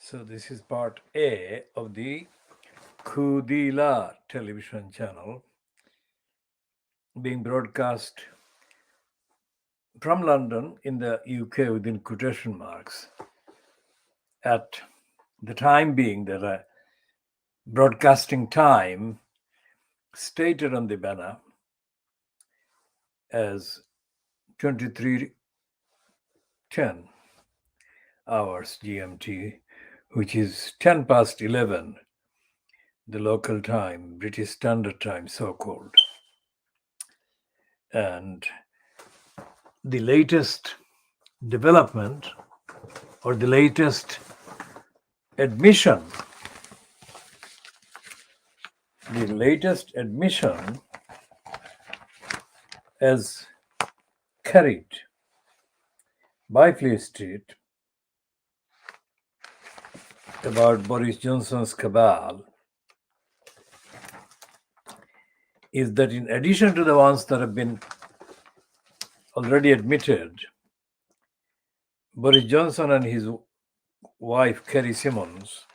So this is part A of the Khudila television channel being broadcast from London in the UK within quotation marks at the time being the broadcasting time stated on the banner as 23:10 hours GMT, which is 10 past 11, the local time, British Standard Time, so called. And the latest development or the latest admission, as carried by Fleet Street about Boris Johnson's cabal is that in addition to the ones that have been already admitted, Boris Johnson and his wife Kerry Simmons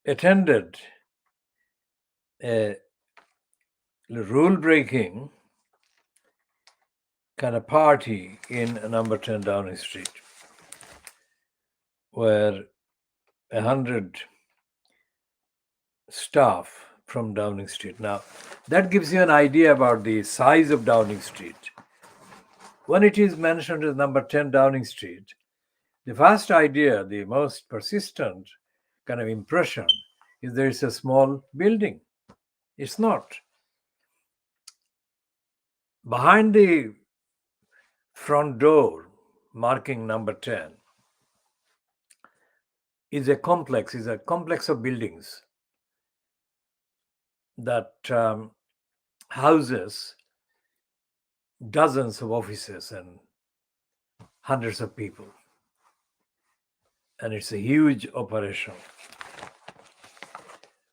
attended a rule-breaking kind of party in number 10 Downing Street, where 100 staff from Downing Street. Now, that gives you an idea about the size of Downing Street. When it is mentioned as number 10 Downing Street, the first idea, the most persistent kind of impression, is there is a small building. It's not. Behind the front door marking number 10 is a complex of buildings that houses dozens of offices and hundreds of people. And it's a huge operation.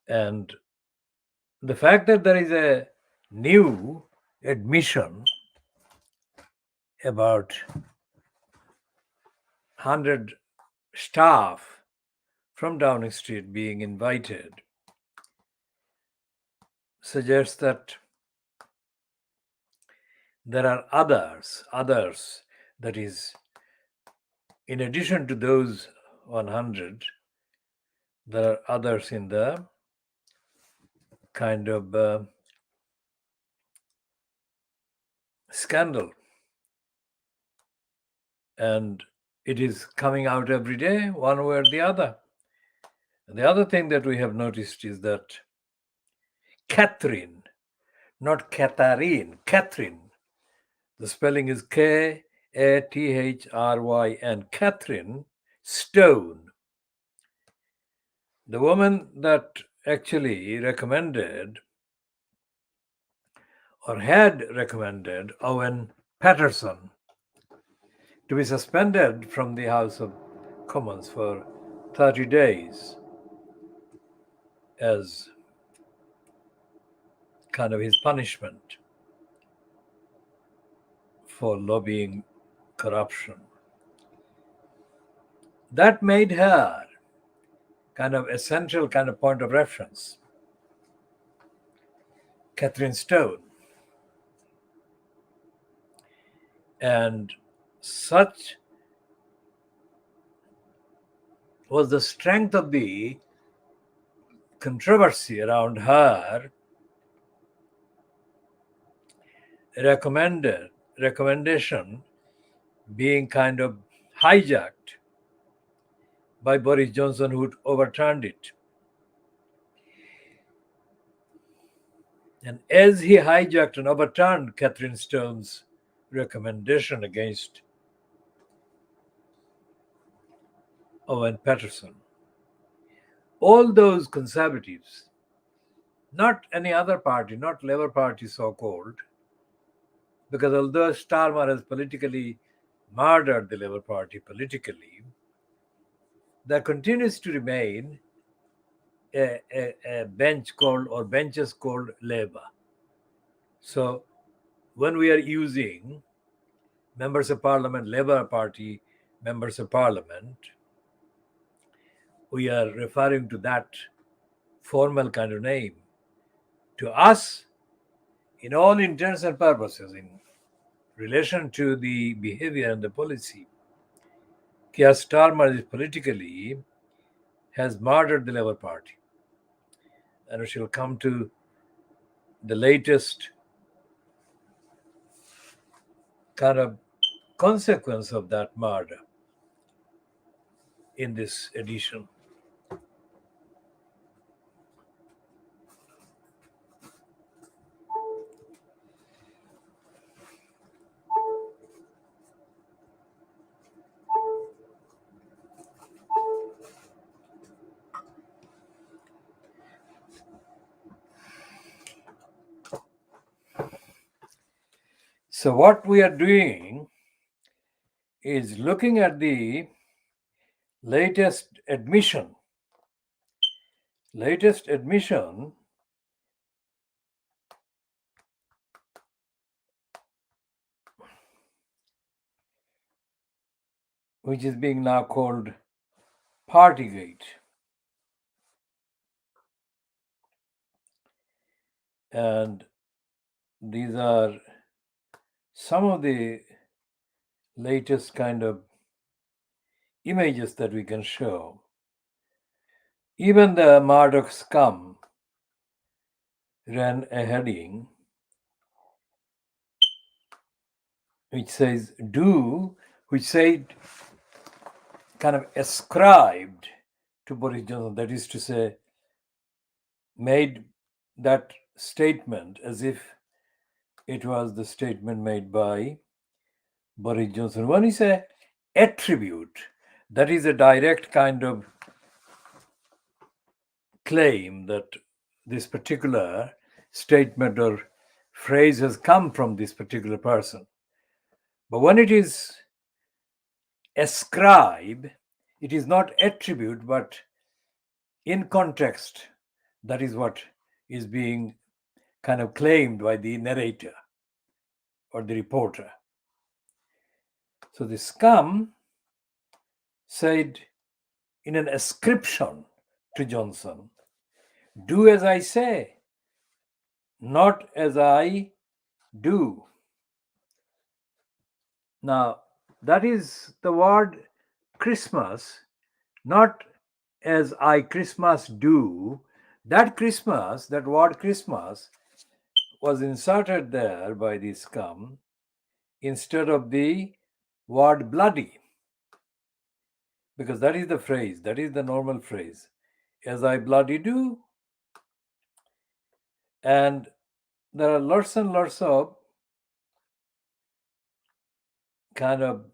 And the fact that there is a new admission about 100 staff from Downing Street being invited suggests that there are others, that is, in addition to those 100, there are others in the kind of scandal. And it is coming out every day, one way or the other. And the other thing that we have noticed is that Catherine, not Catherine, Catherine, the spelling is Kathryn, Catherine Stone, the woman that actually recommended or had recommended Owen Paterson to be suspended from the House of Commons for 30 days as kind of his punishment for lobbying corruption. That made her kind of essential kind of point of reference. Catherine Stone. And such was the strength of the controversy around her recommendation being kind of hijacked by Boris Johnson, who overturned it. And as he hijacked and overturned Catherine Stone's recommendation against Owen Paterson, all those conservatives, not any other party, not Labour Party so-called, because although Starmer has politically murdered the Labour Party politically, there continues to remain a bench called, or benches called Labour. So when we are using members of Parliament, Labour Party members of parliament, we are referring to that formal kind of name. To us, in all intents and purposes, in relation to the behavior and the policy, Keir Starmer is politically has murdered the Labour Party. And we shall come to the latest kind of consequence of that murder in this edition. So what we are doing is looking at the latest admission. Latest admission which is being now called Partygate. And these are some of the latest kind of images that we can show. Even the Murdoch scum ran a heading which says do, which said kind of ascribed to Boris Johnson, that is to say, made that statement as if it was the statement made by Boris Johnson. One is a attribute, that is a direct kind of claim that this particular statement or phrase has come from this particular person. But when it is ascribe, it is not attribute, but in context, that is what is being kind of claimed by the narrator or the reporter. So the scum said in an ascription to Johnson, do as I say, not as I do. Now, that is the word Christmas, not as I Christmas do. That Christmas, that word Christmas, was inserted there by the scum instead of the word bloody. Because that is the phrase, that is the normal phrase, as I bloody do. And there are lots and lots of kind of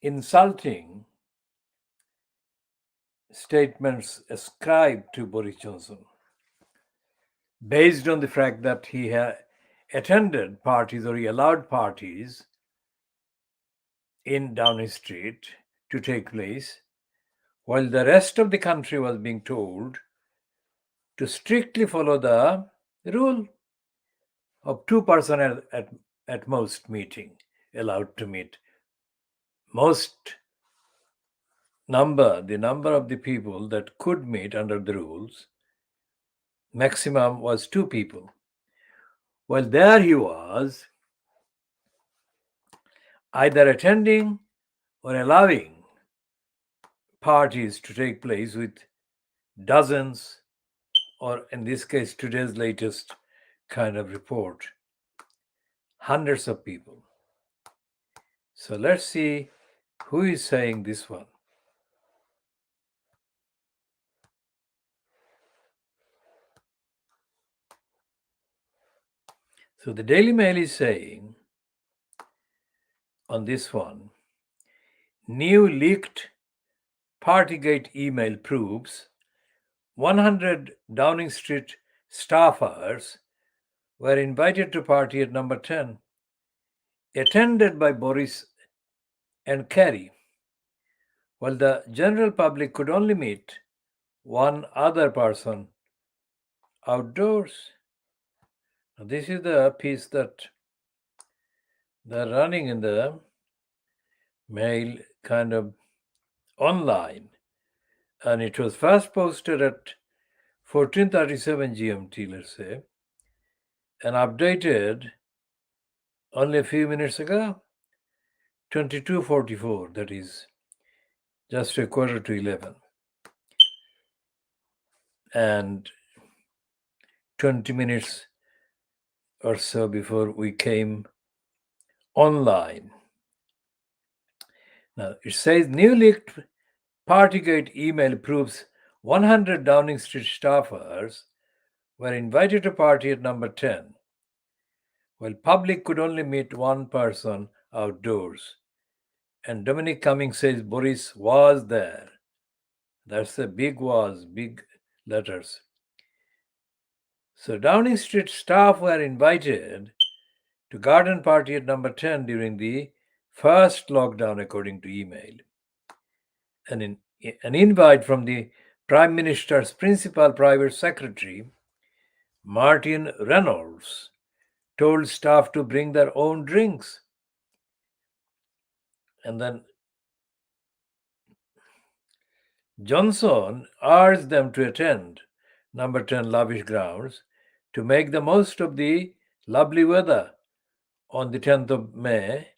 insulting statements ascribed to Boris Johnson based on the fact that he had attended parties or he allowed parties in Downing Street to take place while the rest of the country was being told to strictly follow the rule of 2% at most meeting allowed to meet. Most the number of the people that could meet under the rules, maximum was 2 people. Well, there he was either attending or allowing parties to take place with dozens, or in this case, today's latest kind of report, hundreds of people. So let's see who is saying this one. So the Daily Mail is saying on this one, new leaked Partygate email proves 100 Downing Street staffers were invited to party at number 10, attended by Boris and Kerry, while the general public could only meet one other person outdoors. Now, this is the piece that they're running in the mail kind of online, and it was first posted at 14:37 GMT, let's say, and updated only a few minutes ago, 22:44, that is just a quarter to 11, and 20 minutes or so before we came online. Now, it says new leaked Partygate email proves 100 Downing Street staffers were invited to party at number 10, while public could only meet one person outdoors. And Dominic Cummings says Boris was there. That's the big was, big letters. So Downing Street staff were invited to garden party at number 10 during the first lockdown, according to email. An invite from the Prime Minister's principal private secretary, Martin Reynolds, told staff to bring their own drinks. And then Johnson urged them to attend number 10 lavish grounds to make the most of the lovely weather on the 10th of May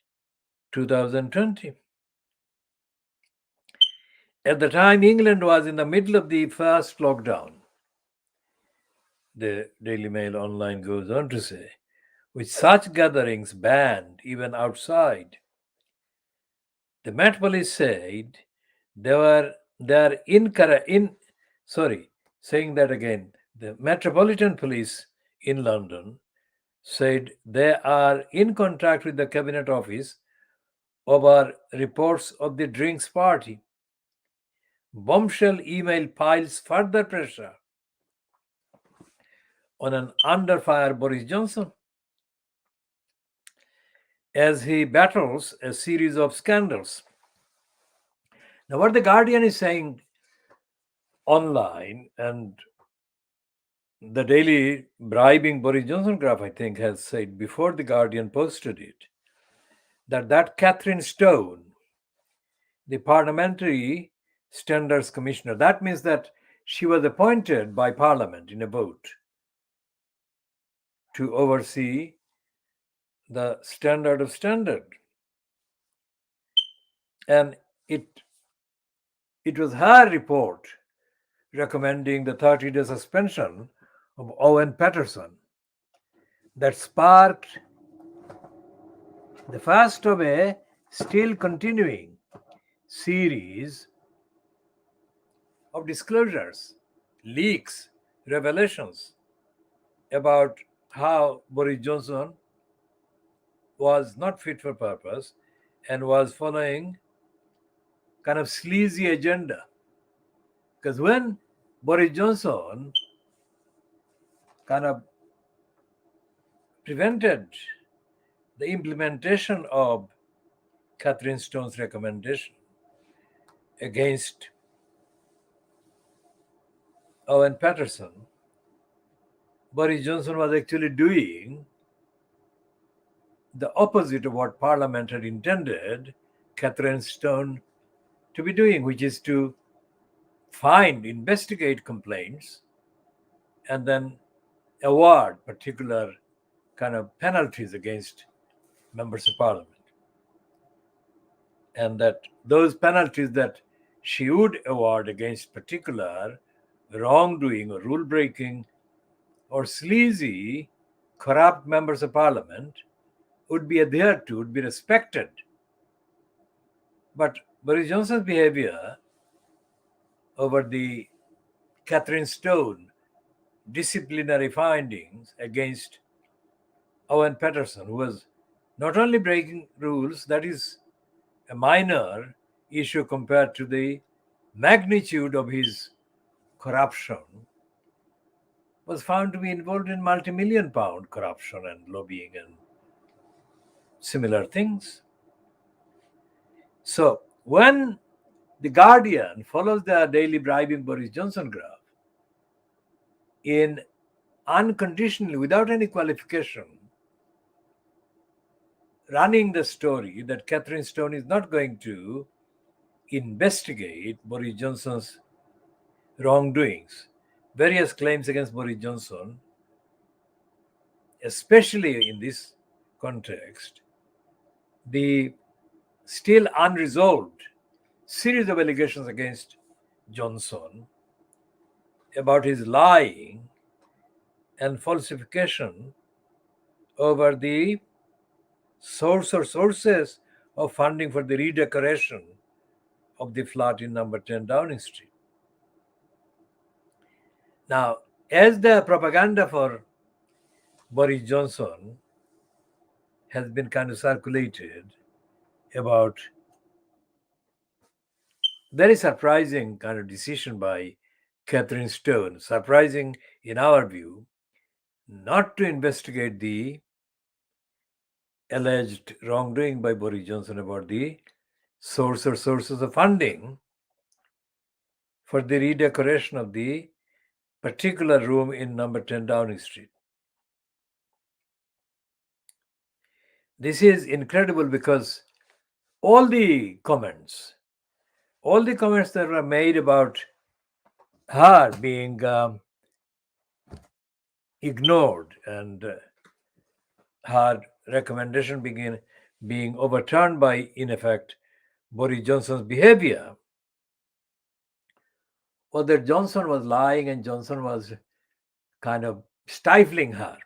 2020. At the time, England was in the middle of the first lockdown. The Daily Mail online goes on to say, with such gatherings banned even outside. The Met Police said saying that again, the Metropolitan Police in London said they are in contact with the Cabinet Office over reports of the drinks party. Bombshell email piles further pressure on an under fire Boris Johnson as he battles a series of scandals. Now, what the Guardian is saying online, and the daily bribing Boris Johnson graph, I think, has said before the Guardian posted it, that Catherine Stone, the Parliamentary Standards Commissioner, that means that she was appointed by Parliament in a vote to oversee the standard of standard. And it was her report recommending the 30-day suspension of Owen Paterson that sparked the first of a still continuing series of disclosures, leaks, revelations about how Boris Johnson was not fit for purpose and was following kind of sleazy agenda. Because when Boris Johnson kind of prevented the implementation of Catherine Stone's recommendation against Owen Paterson, Boris Johnson was actually doing the opposite of what Parliament had intended Catherine Stone to be doing, which is to investigate complaints, and then award particular kind of penalties against members of Parliament. And that those penalties that she would award against particular wrongdoing or rule breaking or sleazy, corrupt members of Parliament would be adhered to, would be respected. But Boris Johnson's behavior over the Catherine Stone disciplinary findings against Owen Paterson, who was not only breaking rules, that is a minor issue compared to the magnitude of his corruption, was found to be involved in multi-million pound corruption and lobbying and similar things. So when the Guardian follows the daily bribing Boris Johnson graph in unconditionally, without any qualification, running the story that Catherine Stone is not going to investigate Boris Johnson's wrongdoings. Various claims against Boris Johnson, especially in this context, the still unresolved series of allegations against Johnson about his lying and falsification over the source or sources of funding for the redecoration of the flat in number 10 Downing Street. Now, as the propaganda for Boris Johnson has been kind of circulated about very surprising kind of decision by Catherine Stone, surprising in our view, not to investigate the alleged wrongdoing by Boris Johnson about the source or sources of funding for the redecoration of the particular room in number 10 Downing Street. This is incredible because all the comments that were made about her being ignored and her recommendation being overturned by, in effect, Boris Johnson's behavior, or that Johnson was lying and Johnson was kind of stifling her.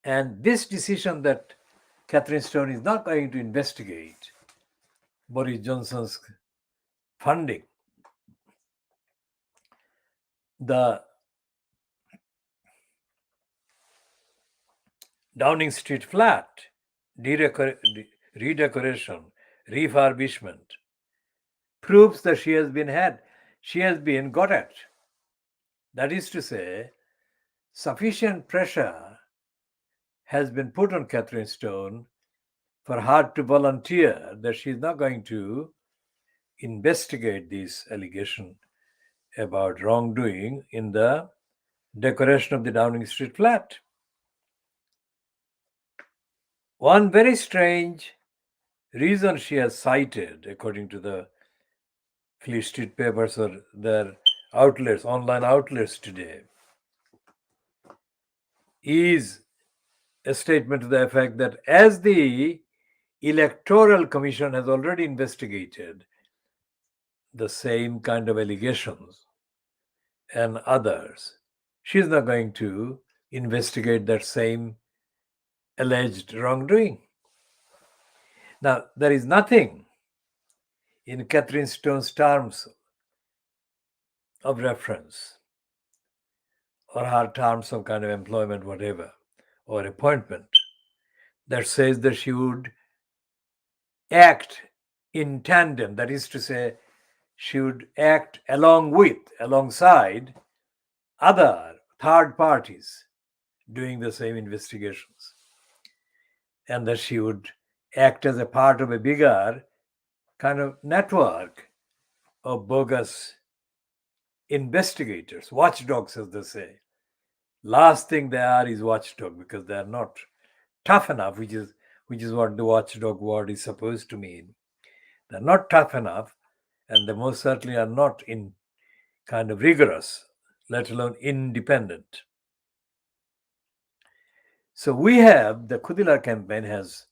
And this decision that Catherine Stone is not going to investigate Boris Johnson's funding, the Downing Street flat redecoration, refurbishment, proves that she has been got at. That is to say, sufficient pressure has been put on Catherine Stone for her to volunteer that she is not going to investigate this allegation about wrongdoing in the decoration of the Downing Street flat. One very strange reason she has cited, according to the Fleet Street papers or their outlets, online outlets today, is a statement to the effect that as the Electoral Commission has already investigated the same kind of allegations and others, she is not going to investigate that same alleged wrongdoing. Now, there is nothing in Catherine Stone's terms of reference or her terms of kind of employment, whatever, or appointment, that says that she would act in tandem, that is to say, she would act alongside other third parties doing the same investigations, and that she would act as a part of a bigger kind of network of bogus investigators, watchdogs, as they say. Last thing they are is watchdog, because they are not tough enough, which is what the watchdog word is supposed to mean. They're not tough enough, and they most certainly are not in kind of rigorous, let alone independent. So we have, the Khudilar campaign has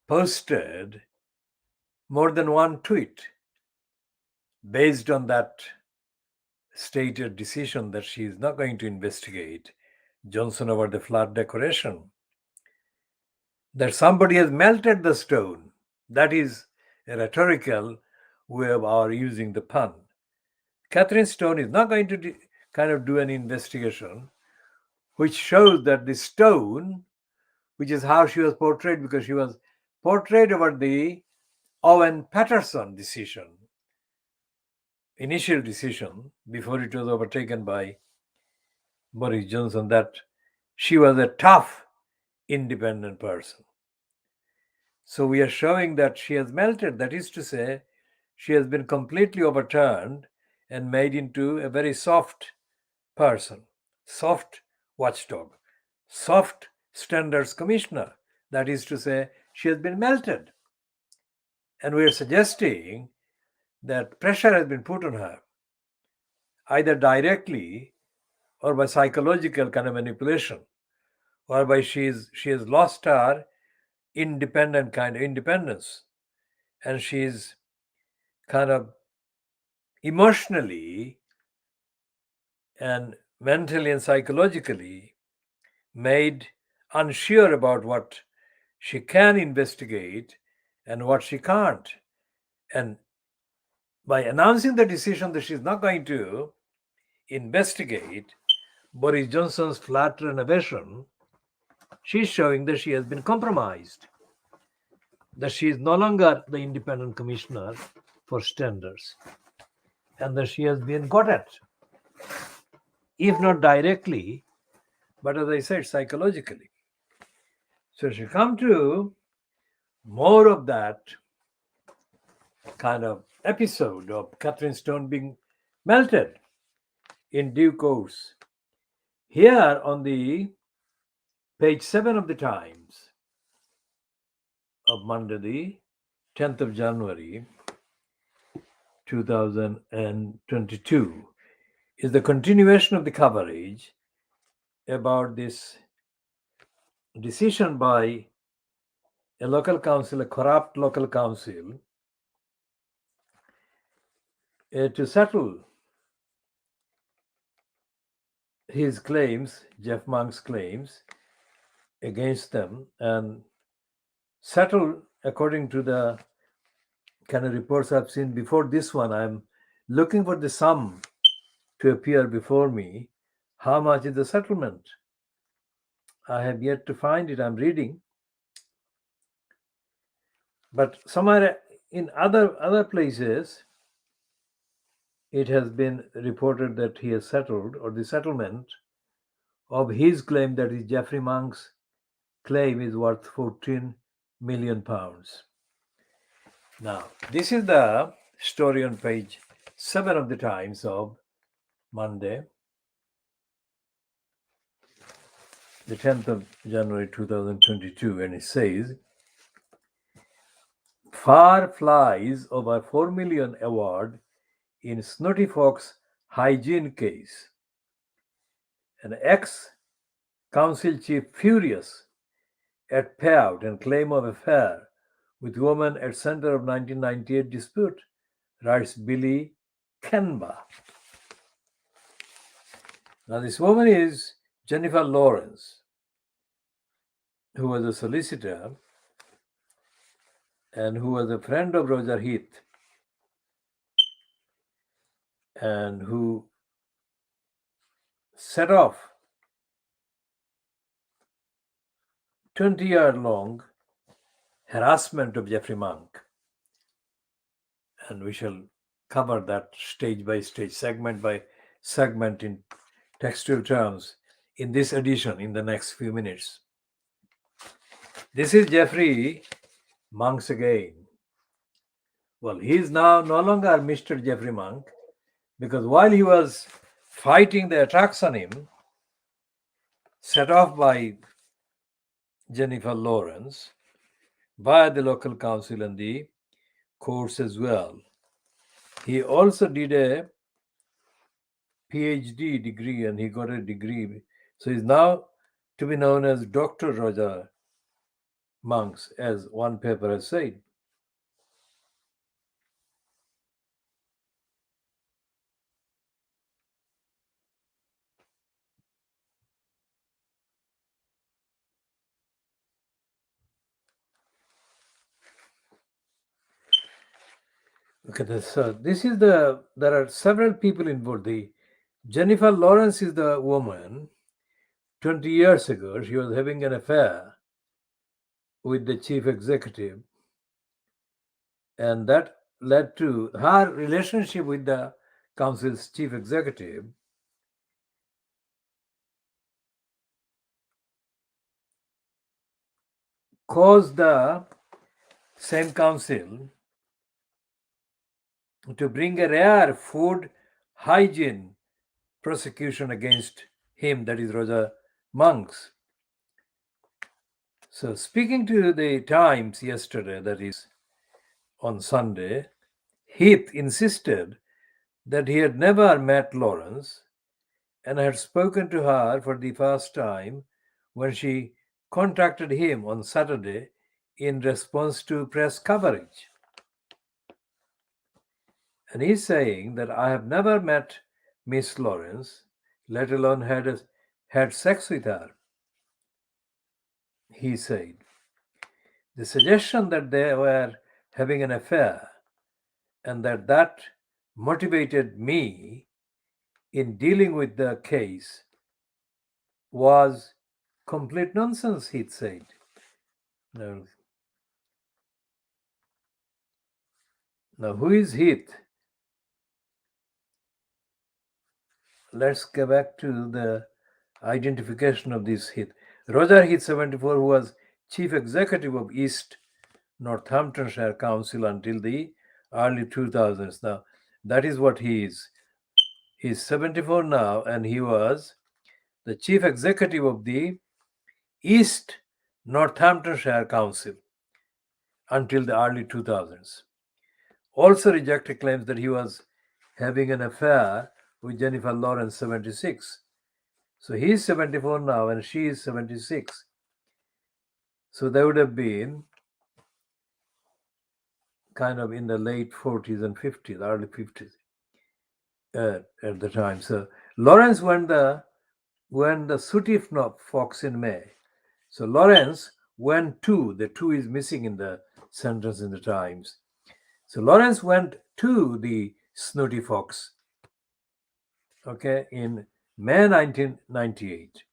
posted more than one tweet based on that stated decision that she is not going to investigate Johnson over the flat decoration, that somebody has melted the stone. That is a rhetorical way of our using the pun. Catherine Stone is not going to do an investigation which shows that the stone, which is how she was portrayed, because she was portrayed over the Owen Paterson decision, initial decision, before it was overtaken by Boris Johnson, that she was a tough, independent person. So we are showing that she has melted. That is to say, she has been completely overturned and made into a very soft person, soft watchdog, soft Standards Commissioner. That is to say, she has been melted. And we are suggesting that pressure has been put on her, either directly or by psychological kind of manipulation, whereby she has lost her independent kind of independence, and she's kind of emotionally and mentally and psychologically made unsure about what she can investigate and what she can't. And by announcing the decision that she's not going to investigate Boris Johnson's flat renovation, she's showing that she has been compromised, that she is no longer the independent commissioner for standards, and that she has been got at, if not directly, but as I said, psychologically. So she come to more of that kind of episode of Catherine Stone being melted in due course. Here on the page 7 of the Times of Monday, the 10th of January 2022, is the continuation of the coverage about this decision by a local council, a corrupt local council, to settle his claims, Jeff Monk's claims against them, and settle according to the kind of reports I've seen before this one. I'm looking for the sum to appear before me. How much is the settlement? I have yet to find it. I'm reading. But somewhere in other places, it has been reported that he has settled, or the settlement of his claim, that is Jeffrey Monk's claim, is worth 14 million pounds. Now, this is the story on page 7 of the Times of Monday, the 10th of January 2022, and it says, "Far flies over 4 million award in Snooty Fox hygiene case. An ex-council chief furious at payout and claim of affair with woman at center of 1998 dispute," writes Billy Kenba. Now, this woman is Jennifer Lawrence, who was a solicitor and who was a friend of Roger Heath, and who set off 20-year-long harassment of Jeffrey Monk. And we shall cover that stage by stage, segment by segment, in textual terms in this edition in the next few minutes. This is Jeffrey Monk again. Well, he is now no longer Mr. Jeffrey Monk, because while he was fighting the attacks on him, set off by Jennifer Lawrence, by the local council and the courts as well, he also did a PhD degree, and he got a degree. So he's now to be known as Dr. Roger Monks, as one paper has said. Okay, this is there are several people involved. The Jennifer Lawrence is the woman. 20 years ago, she was having an affair with the chief executive, and that led to her relationship with the council's chief executive caused the same council to bring a rare food hygiene prosecution against him, that is Roger Monks. So, speaking to the Times yesterday, that is on Sunday, Heath insisted that he had never met Lawrence and had spoken to her for the first time when she contacted him on Saturday in response to press coverage. And he's saying that I have never met Miss Lawrence, let alone had sex with her. He said. The suggestion that they were having an affair and that motivated me in dealing with the case was complete nonsense, Heath said. Now, who is Heath? Let's go back to the identification of this Heath. Roger Heath, 74, who was chief executive of East Northamptonshire Council until the early 2000s. Now, that is what he is. He's 74 now, and he was the chief executive of the East Northamptonshire Council until the early 2000s. Also rejected claims that he was having an affair with Jennifer Lawrence, 76. So he's 74 now and she is 76. So they would have been kind of in the late 40s and 50s, early 50s at the time. So Lawrence went the Sooty Fox in May. So Lawrence went to, the two is missing in the sentence in the Times. So Lawrence went to the Snooty Fox, okay, in May 1998.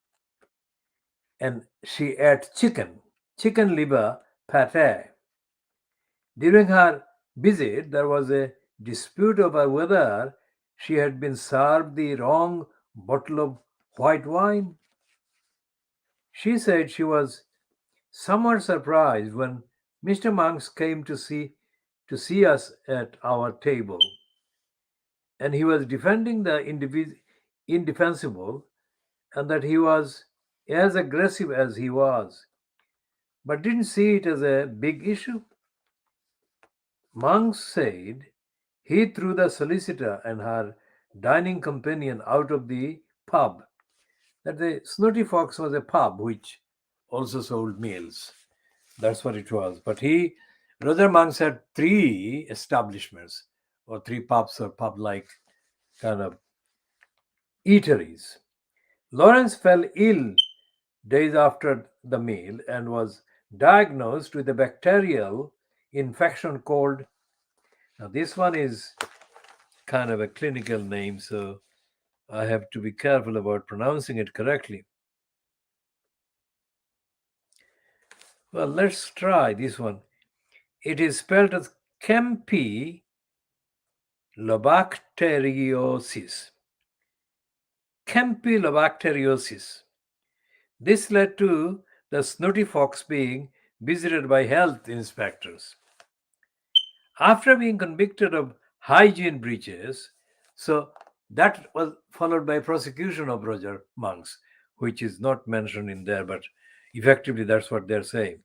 And she ate chicken liver pate. During her visit, there was a dispute over whether she had been served the wrong bottle of white wine. She said she was somewhat surprised when Mr. Monks came to see us at our table, and he was defending the indefensible, and that he was as aggressive as he was, but didn't see it as a big issue. Monks said he threw the solicitor and her dining companion out of the pub. That the Snooty Fox was a pub which also sold meals. That's what it was. But Roger Monks had 3 establishments or 3 pubs or pub-like kind of eateries. Lawrence fell ill days after the meal and was diagnosed with a bacterial infection called, now this one is kind of a clinical name, so I have to be careful about pronouncing it correctly. Well, let's try this one. It is spelled as Campylobacteriosis. Campylobacteriosis. This led to the Snooty Fox being visited by health inspectors. After being convicted of hygiene breaches, so that was followed by prosecution of Roger Monks, which is not mentioned in there, but effectively that's what they're saying.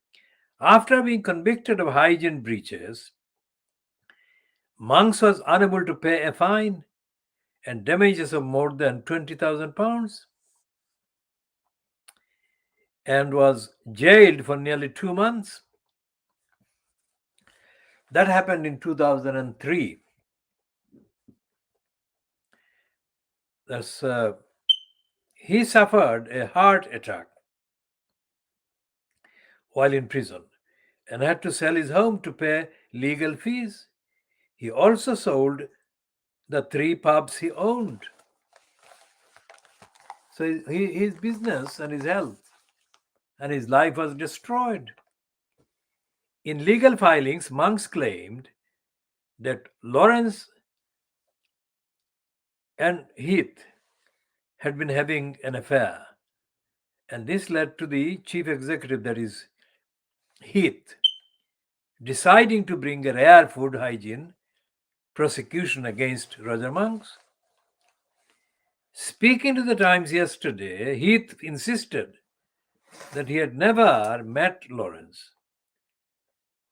After being convicted of hygiene breaches, Monks was unable to pay a fine and damages of more than £20,000 and was jailed for nearly 2 months. That happened in 2003. He suffered a heart attack while in prison and had to sell his home to pay legal fees. He also sold the 3 pubs he owned. So his business and his health and his life was destroyed. In legal filings, Monks claimed that Lawrence and Heath had been having an affair, and this led to the chief executive, that is Heath, deciding to bring a rare food hygiene prosecution against Roger Monks. Speaking to the Times yesterday, Heath insisted that he had never met Lawrence,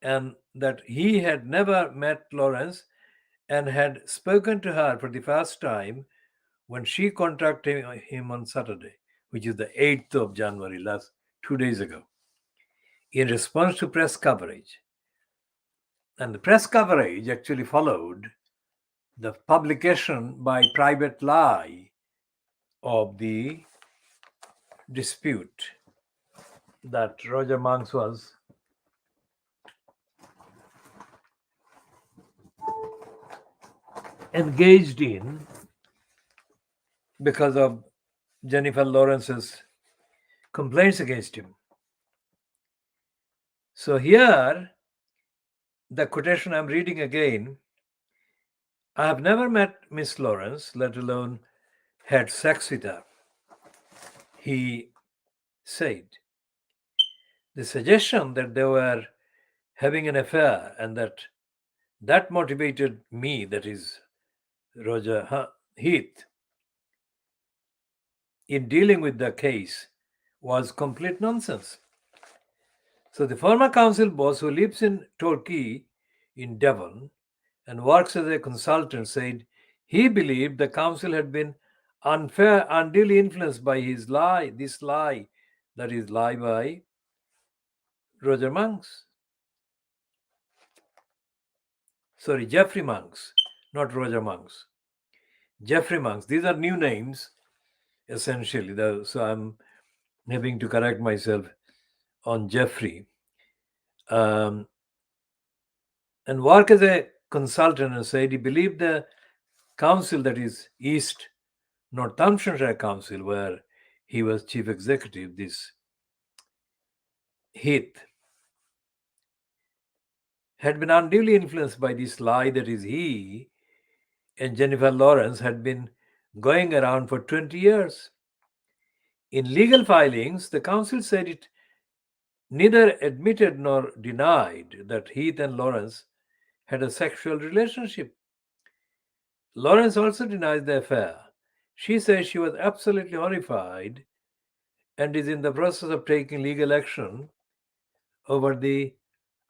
and that he had never met Lawrence and had spoken to her for the first time when she contacted him on Saturday, which is the 8th of January, last 2 days ago, in response to press coverage. And the press coverage actually followed the publication by Private Lie of the dispute that Roger Monks was engaged in because of Jennifer Lawrence's complaints against him. So here, the quotation I'm reading again: I have never met Miss Lawrence, let alone had sex with her, he said. The suggestion that they were having an affair and that motivated me, that is Roger Heath, in dealing with the case was complete nonsense. So the former council boss who lives in Torquay in Devon and works as a consultant said he believed the council had been unduly influenced by this lie, that is lie by Roger Monks. Sorry, Jeffrey Monks, not Roger Monks. Jeffrey Monks. These are new names, essentially. So I'm having to correct myself on Jeffrey. And work as a consultant and said he believed the council, that is East Northamptonshire Council, where he was chief executive, this Heath, had been unduly influenced by this lie, that is he and Jennifer Lawrence had been going around for 20 years. In legal filings, the council said it neither admitted nor denied that Heath and Lawrence had a sexual relationship. Lawrence also denies the affair. She says she was absolutely horrified and is in the process of taking legal action over the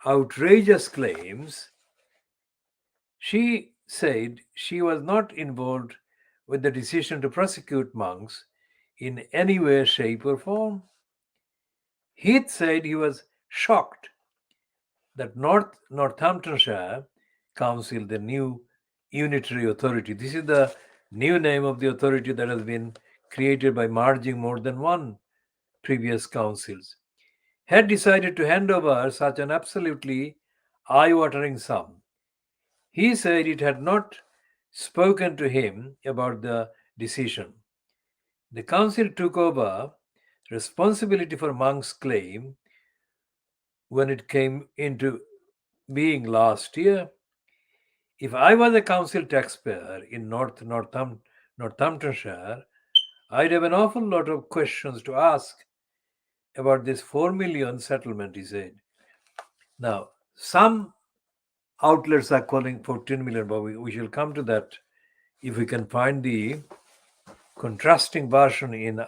outrageous claims. She said she was not involved with the decision to prosecute Monks in any way, shape, or form. Heath said he was shocked that Northamptonshire Council, the new unitary authority, this is the new name of the authority that has been created by merging more than one previous councils, had decided to hand over such an absolutely eye-watering sum. He said it had not spoken to him about the decision. The council took over responsibility for Monk's claim when it came into being last year. If I was a council taxpayer in Northamptonshire, I'd have an awful lot of questions to ask about this 4 million settlement, he said. Now, some outlets are calling 14 million, but we shall come to that if we can find the contrasting version in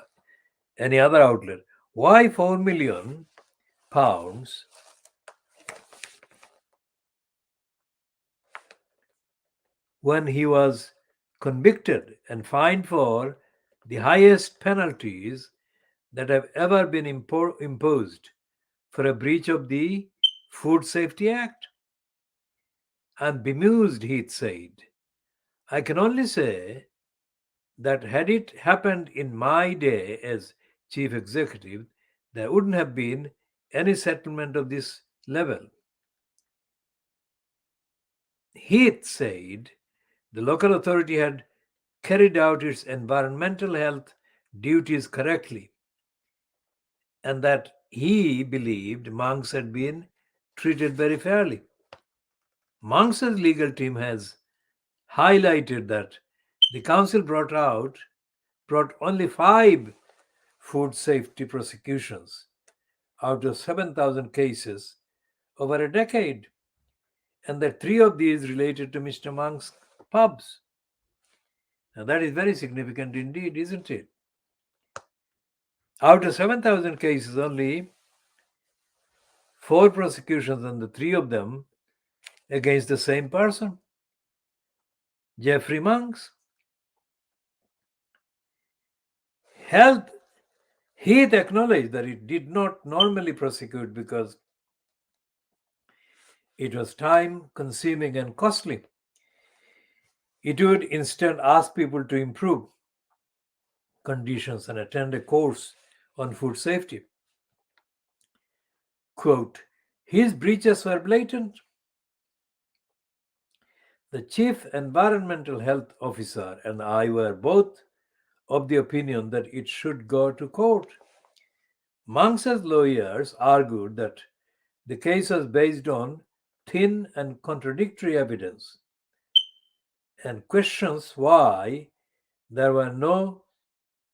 any other outlet. Why 4 million pounds when he was convicted and fined for the highest penalties that have ever been imposed for a breach of the Food Safety Act? I'm bemused, Heath said. I can only say that had it happened in my day as chief executive, there wouldn't have been any settlement of this level. Heath said the local authority had carried out its environmental health duties correctly and that he believed Monks had been treated very fairly. Monks' legal team has highlighted that the council brought only 5 food safety prosecutions out of 7,000 cases over a decade, and that 3 of these related to Mr. Monk's pubs. Now that is very significant indeed, isn't it? Out of 7,000 cases, only 4 prosecutions, and the 3 of them against the same person, Jeffrey Monks. Health, Heath acknowledged that it did not normally prosecute because it was time consuming and costly. It would instead ask people to improve conditions and attend a course on food safety. Quote, his breaches were blatant. The chief environmental health officer and I were both of the opinion that it should go to court. Monks's lawyers argued that the case was based on thin and contradictory evidence and questions why there were no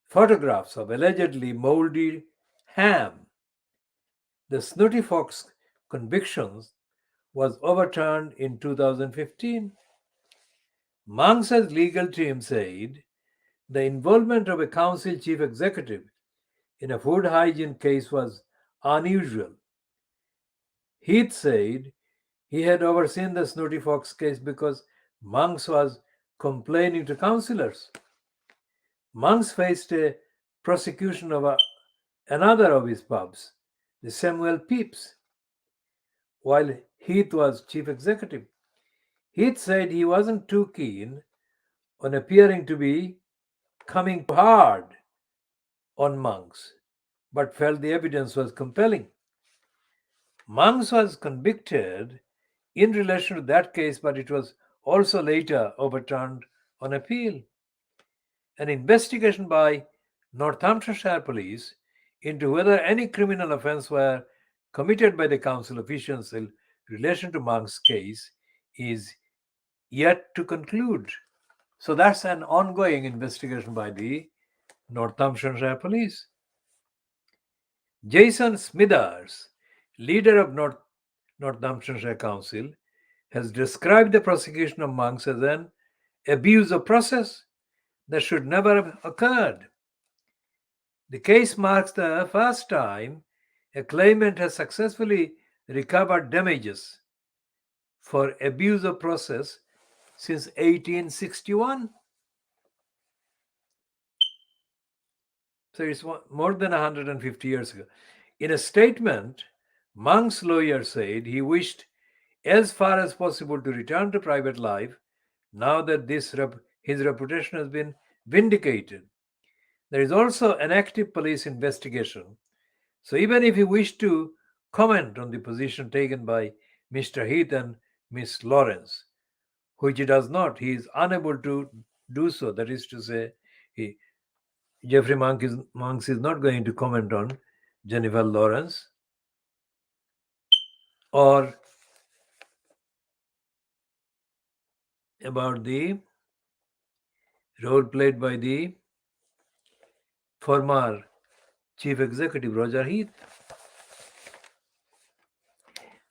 photographs of allegedly moldy ham. The Snooty Fox convictions was overturned in 2015. Monks's legal team said the involvement of a council chief executive in a food hygiene case was unusual. Heath said he had overseen the Snooty Fox case because Monks was complaining to councillors. Monks faced a prosecution of another of his pubs, the Samuel Pepys, while Heath was chief executive. Heath said he wasn't too keen on appearing to be coming hard on Monks, but felt the evidence was compelling. Monks was convicted in relation to that case, but it was also later overturned on appeal. An investigation by Northamptonshire Police into whether any criminal offence were committed by the council officials in relation to Monk's case is yet to conclude. So that's an ongoing investigation by the Northamptonshire Police. Jason Smithers, leader of Northamptonshire Council, has described the prosecution of Monks as an abuse of process that should never have occurred. The case marks the first time a claimant has successfully recovered damages for abuse of process since 1861. So it's more than 150 years ago. In a statement, Monk's lawyer said he wished as far as possible to return to private life now that his reputation has been vindicated. There is also an active police investigation. So even if he wished to comment on the position taken by Mr. Heath and Miss Lawrence, which he does not, he is unable to do so. That is to say, Jeffrey Monks is not going to comment on Jennifer Lawrence or about the role played by the former chief executive Roger Heath.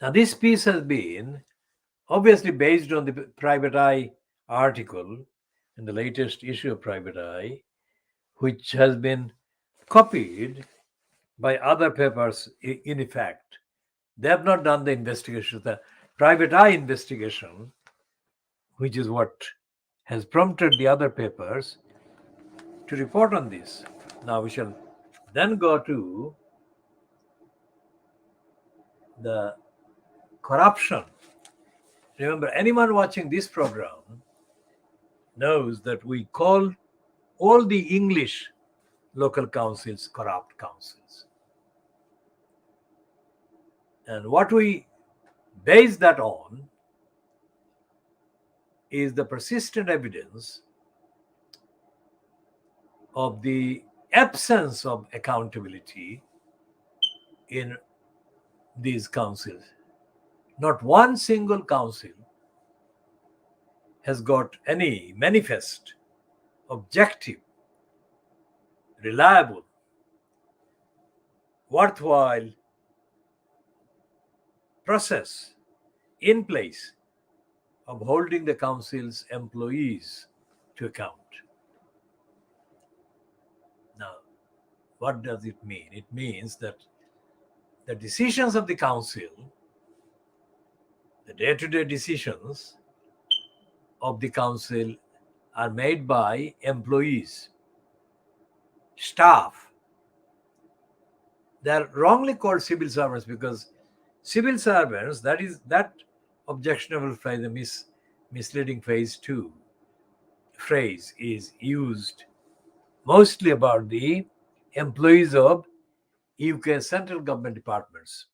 Now, this piece has been obviously based on the Private Eye article in the latest issue of Private Eye, which has been copied by other papers in effect. They have not done the investigation. The Private Eye investigation, which is what has prompted the other papers to report on this. Now we shall then go to the corruption. Remember, anyone watching this program knows that we call all the English local councils corrupt councils. And what we base that on is the persistent evidence of the absence of accountability in these councils. Not one single council has got any manifest, objective, reliable, worthwhile process in place of holding the council's employees to account. Now, What does it mean? It means that the decisions of the council, the day-to-day decisions of the council, are made by employees, staff. They are wrongly called civil servants because civil servants, that objectionable phrase, the misleading phrase is used mostly about the employees of UK central government departments.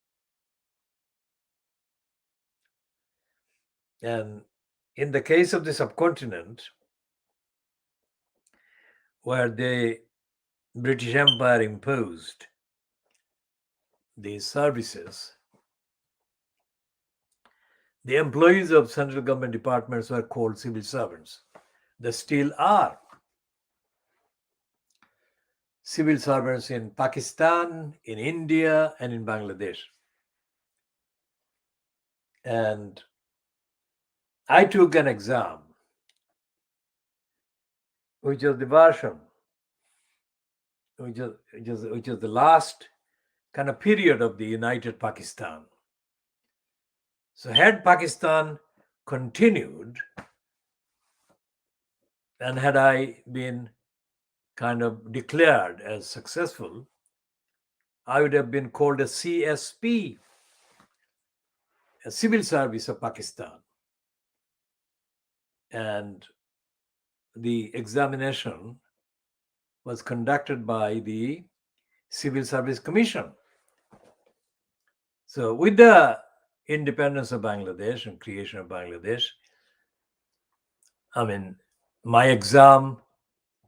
And in the case of the subcontinent, where the British Empire imposed these services, the employees of central government departments were called civil servants. They still are. Civil servants in Pakistan, in India, and in Bangladesh. And I took an exam, which was the version, which was the last kind of period of the United Pakistan. So had Pakistan continued, and had I been kind of declared as successful, I would have been called a CSP, a civil service of Pakistan. And the examination was conducted by the Civil Service Commission. So with the independence of Bangladesh and creation of Bangladesh, I mean, my exam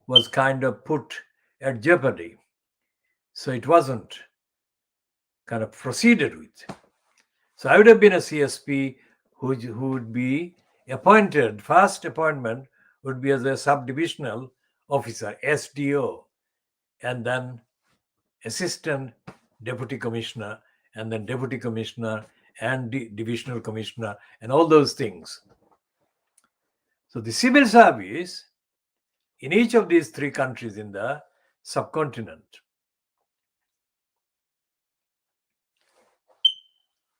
was kind of put at jeopardy. So it wasn't kind of proceeded with. So I would have been a CSP who would be appointed, first appointment would be as a subdivisional officer, SDO, and then assistant deputy commissioner, and then deputy commissioner and divisional commissioner, and all those things. So the civil service in each of these three countries in the subcontinent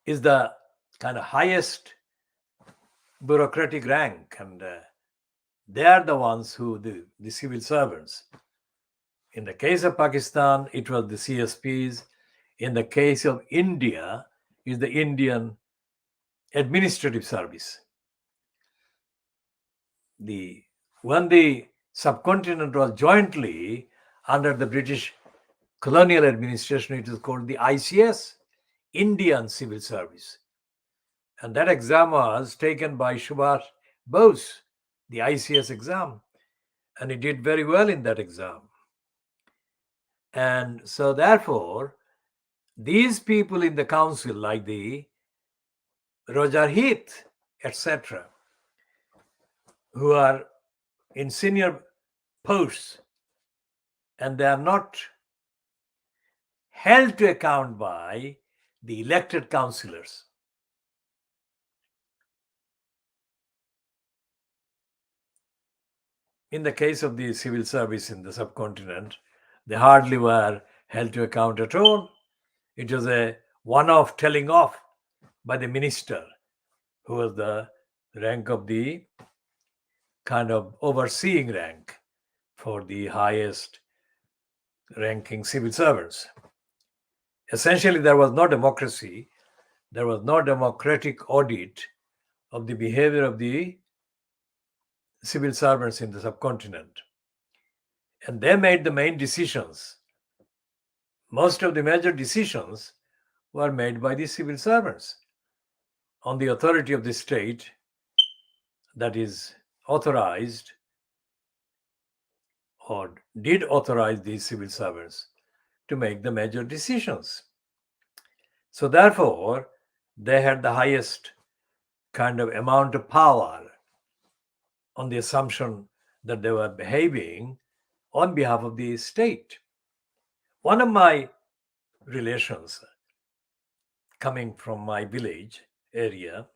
is the kind of highest bureaucratic rank, and they are the ones who, the civil servants. In the case of Pakistan, it was the CSPs. In the case of India, is the Indian Administrative Service. When the subcontinent was jointly under the British colonial administration, it was called the ICS, Indian Civil Service. And that exam was taken by Subhash Bose, the ICS exam, and he did very well in that exam. And so therefore, these people in the council, like the Roger Heath, etc., who are in senior posts, and they are not held to account by the elected councillors. In the case of the civil service in the subcontinent, they hardly were held to account at all. It was a one-off telling off by the minister, who was the rank of the kind of overseeing rank for the highest ranking civil servants. Essentially, there was no democracy. There was no democratic audit of the behavior of the civil servants in the subcontinent. And they made the main decisions. Most of the major decisions were made by the civil servants on the authority of the state that is authorized or did authorize these civil servants to make the major decisions. So therefore, they had the highest kind of amount of power on the assumption that they were behaving on behalf of the state. One of my relations coming from my village area,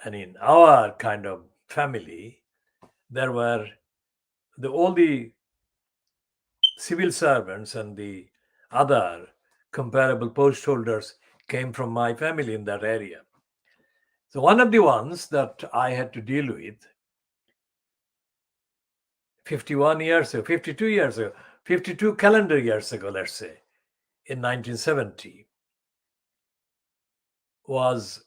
and in our kind of family, there were all the civil servants and the other comparable post holders came from my family in that area. So one of the ones that I had to deal with 51 years ago, 52 years ago, 52 calendar years ago, let's say, in 1970, was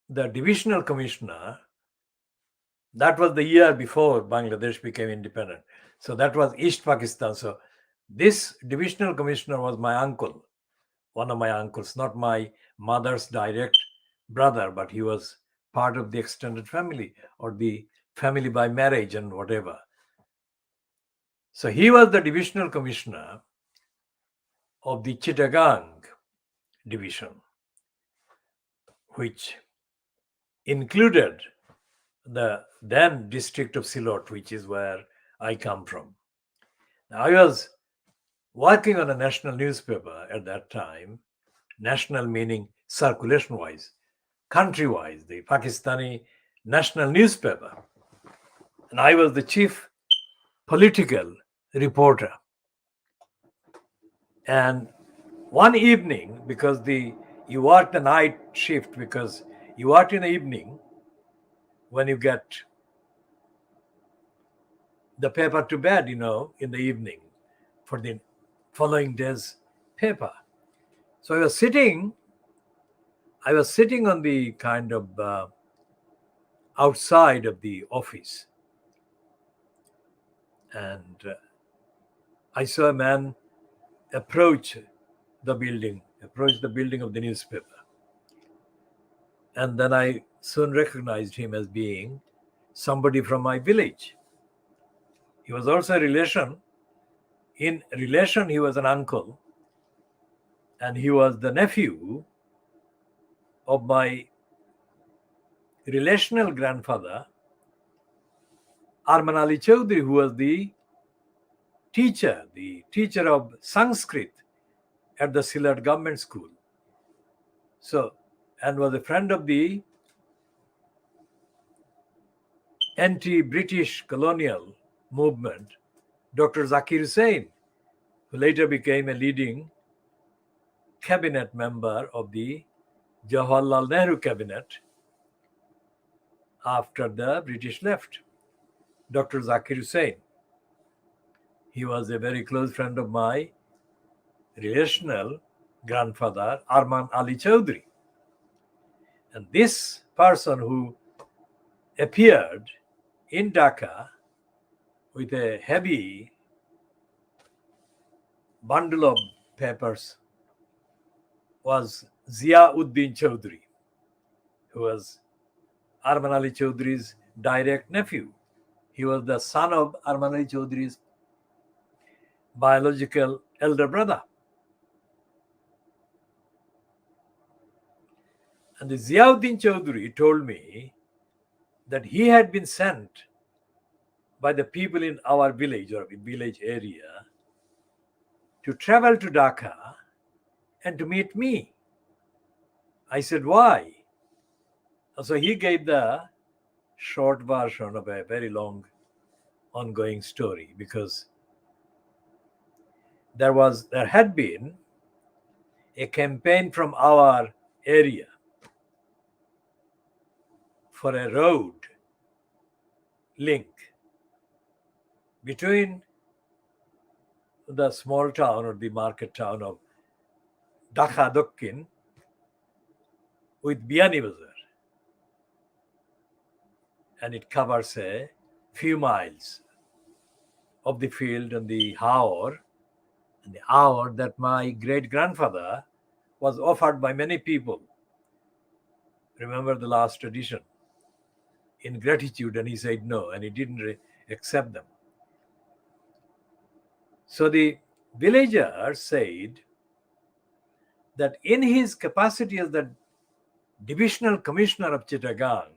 the divisional commissioner. That was the year before Bangladesh became independent. So that was East Pakistan. So this divisional commissioner was my uncle, one of my uncles, not my mother's direct brother, but he was part of the extended family or the family by marriage and whatever. So he was the divisional commissioner of the Chittagong division, which included the then district of Silot, which is where I come from. Now, I was working on a national newspaper at that time, national meaning circulation wise, country wise, the Pakistani national newspaper. And I was the chief political reporter. And one evening, because you work the night shift, because you work in the evening when you get the paper to bed, in the evening for the following day's paper. So I was sitting on the kind of outside of the office, and I saw a man approach approach the building of the newspaper. And then I soon recognized him as being somebody from my village. He was also a relation. In relation, he was an uncle, and he was the nephew of my relational grandfather, Arman Ali Chaudhry, who was the teacher of Sanskrit at the Sylhet Government School. So, and was a friend of the anti-British colonial movement, Dr. Zakir Hussain, who later became a leading cabinet member of the Jawaharlal Nehru cabinet after the British left. Dr. Zakir Hussain. He was a very close friend of my relational grandfather, Arman Ali Chaudhry. And this person who appeared in Dhaka with a heavy bundle of papers was Zia Uddin Chaudhry, who was Arman Ali Chaudhry's direct nephew. He was the son of Arman Ali Chaudhry's biological elder brother. And the Ziauddin Chaudhry told me that he had been sent by the people in our village or village area to travel to Dhaka and to meet me. I said, why? And so he gave the short version of a very long ongoing story, because there had been a campaign from our area for a road link between the small town or the market town of Dhaka Dokkin with Biani Bazar. And it covers a few miles of the field and the hour that my great grandfather was offered by many people. Remember the last edition, in gratitude, and he said no, and he didn't accept them. So the villager said that in his capacity as the divisional commissioner of Chittagong,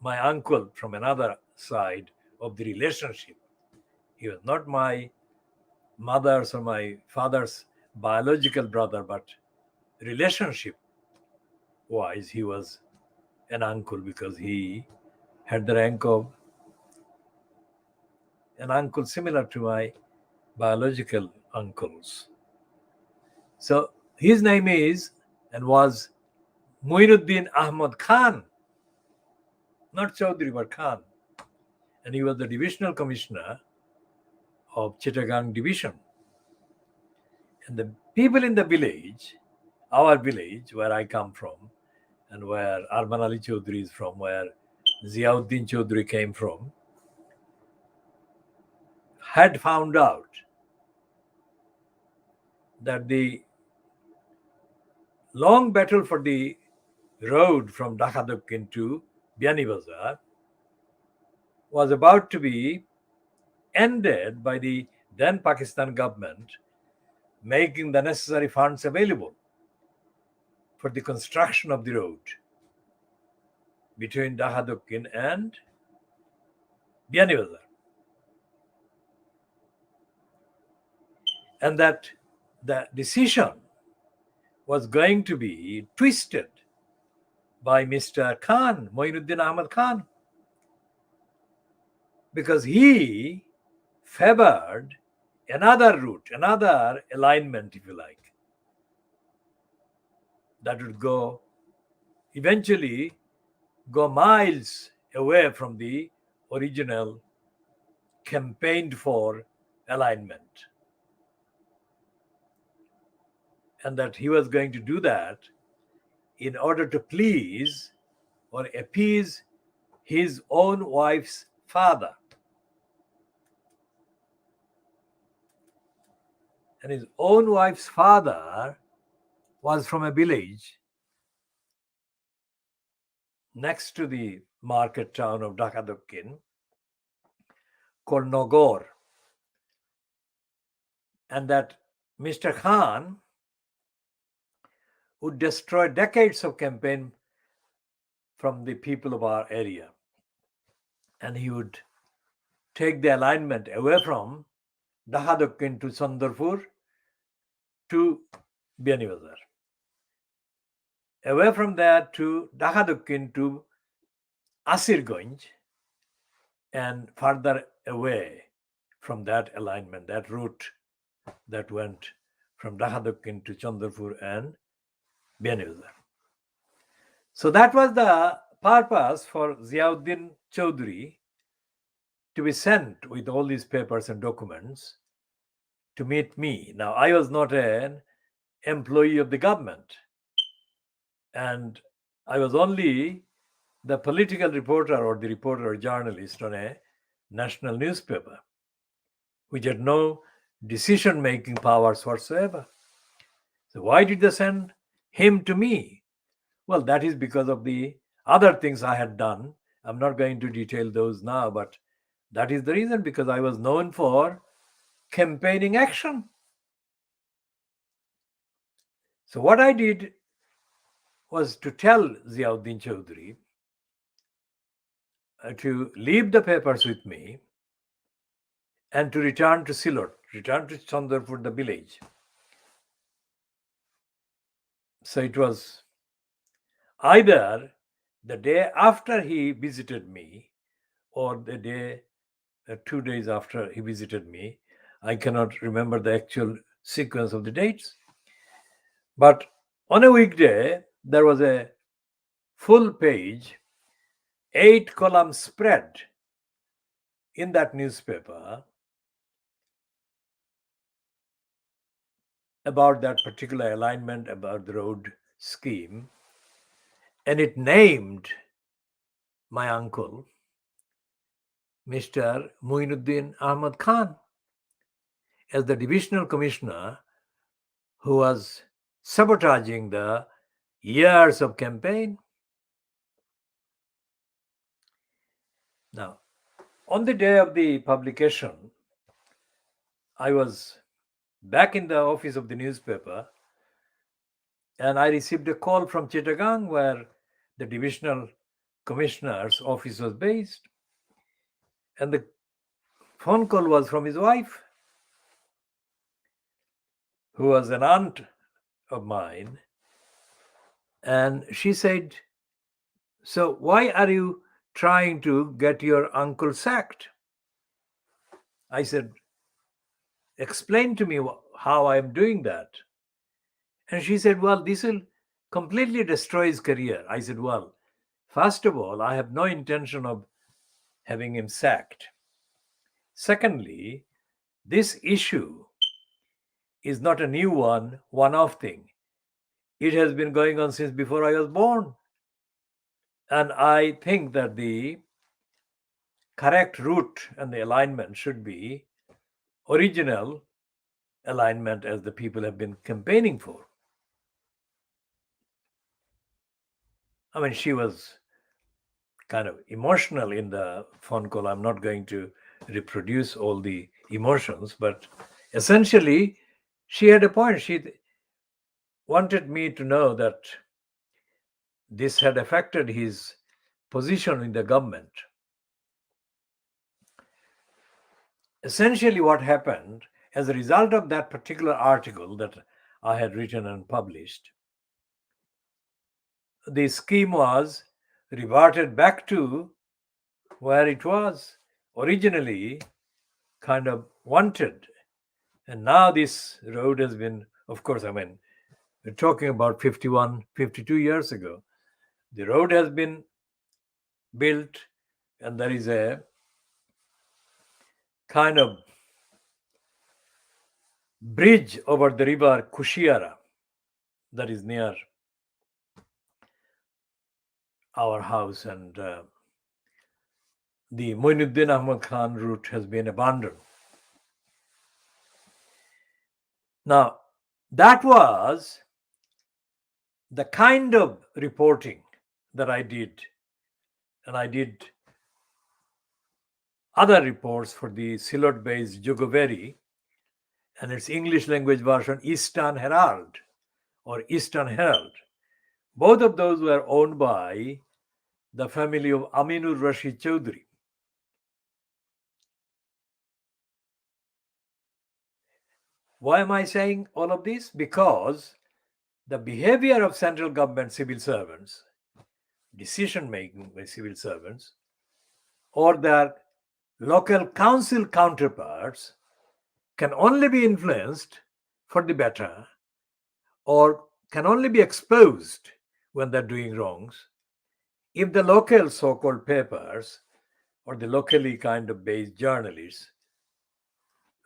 my uncle from another side of the relationship, he was not my mother's or my father's biological brother, but relationship wise, he was an uncle because he had the rank of an uncle similar to my biological uncles. So his name is and was Muinuddin Ahmad Khan, not Chaudhry, but Khan. And he was the divisional commissioner of Chittagong division. And the people in the village, our village where I come from, and where Arman Ali Chaudhry is from, where Ziauddin Chaudhry came from, had found out that the long battle for the road from Dhaka-Dakkin to Bianibazar was about to be ended by the then Pakistan government making the necessary funds available for the construction of the road between Dhaka-Dakkin and Bianibazar. And that the decision was going to be twisted by Mr. Khan, Moinuddin Ahmad Khan, because he favored another route, another alignment, if you like, that would go eventually go miles away from the original campaigned for alignment. And that he was going to do that in order to please or appease his own wife's father. And his own wife's father was from a village next to the market town of Dhaka-Dakkin called Nogor. And that Mr. Khan would destroy decades of campaign from the people of our area. And he would take the alignment away from Dhaka-Dakkin to Chandrapur to Bianibazar. Away from there to Dhaka-Dakkin to Asirganj, and further away from that alignment, that route that went from Dhaka-Dakkin to Chandrapur and Bianibazar. So that was the purpose for Ziauddin Chaudhry to be sent with all these papers and documents to meet me. Now, I was not an employee of the government, and I was only the political reporter or the reporter or journalist on a national newspaper, which had no decision-making powers whatsoever. So why did they send him to me? Well, that is because of the other things I had done. I'm not going to detail those now, but that is the reason, because I was known for campaigning action. So what I did was to tell Ziauddin Chaudhry to leave the papers with me and to return to Silot, return to Chandrapur, the village. So it was either the day after he visited me or the day, 2 days after he visited me. I cannot remember the actual sequence of the dates. But on a weekday, there was a full page, 8-column spread in that newspaper about that particular alignment, about the road scheme. And it named my uncle, Mr. Muinuddin Ahmad Khan, as the divisional commissioner who was sabotaging the years of campaign. Now, on the day of the publication, I was back in the office of the newspaper, and I received a call from Chittagong, where the divisional commissioner's office was based. And the phone call was from his wife, who was an aunt of mine. And she said, "So why are you trying to get your uncle sacked?" I said, explain to me how I'm doing that. And she said, well, this will completely destroy his career. I said, well, first of all, I have no intention of having him sacked. Secondly, this issue is not a new one-off thing. It has been going on since before I was born. And I think that the correct route and the alignment should be original alignment as the people have been campaigning for. I mean, she was kind of emotional in the phone call. I'm not going to reproduce all the emotions, but essentially, she had a point. She wanted me to know that this had affected his position in the government. Essentially, what happened as a result of that particular article that I had written and published, the scheme was reverted back to where it was originally kind of wanted. And now this road has been, of course, I mean, we're talking about 51, 52 years ago. The road has been built, and there is a kind of bridge over the river Kushiara that is near our house, and the Moinuddin Ahmad Khan route has been abandoned. Now, that was the kind of reporting that I did, and I did other reports for the Sylhet-based Jugoveri and its English language version Eastern Herald or Eastern Herald. Both of those were owned by the family of Aminur Rashid Chaudhry. Why am I saying all of this? Because the behavior of central government civil servants, decision making by civil servants, or their local council counterparts can only be influenced for the better or can only be exposed when they're doing wrongs if the local so-called papers or the locally kind of based journalists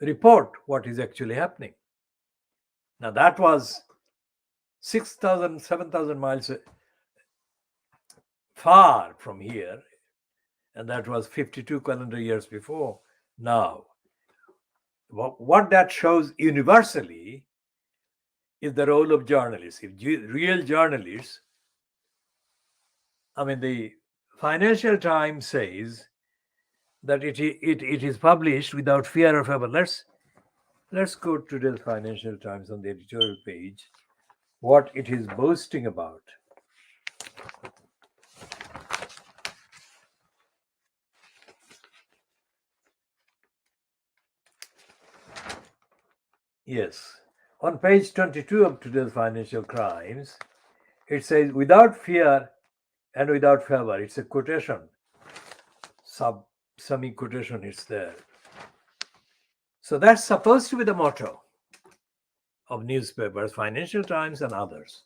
report what is actually happening. Now that was 6,000, 7,000 miles far from here, and that was 52 calendar years before. Now, what that shows universally is the role of journalists. If real journalists, I mean, the Financial Times says that it is published without fear of ever. Let's go to today's Financial Times on the editorial page, what it is boasting about. Yes. On page 22 of today's Financial Crimes, it says, without fear and without favor. It's a quotation, semi quotation, it's there. So that's supposed to be the motto of newspapers, Financial Times, and others.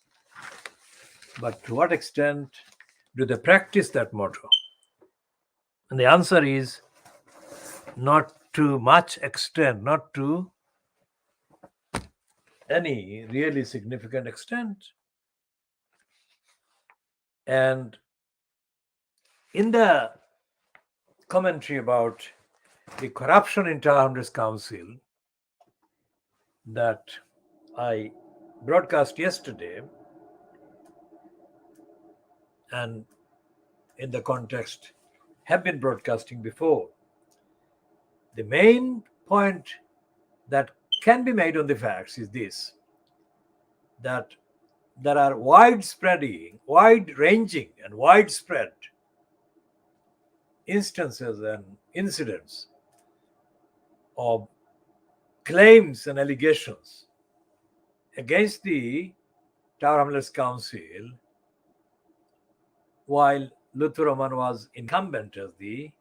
But to what extent do they practice that motto? And the answer is not to much extent, not to any really significant extent. And in the commentary about the corruption in Tower Hamlets Council that I broadcast yesterday, and in the context have been broadcasting before, the main point that can be made on the facts is this, that there are wide-ranging and widespread instances and incidents of claims and allegations against the Tower Hamlets Council while Lutfur Rahman was incumbent as the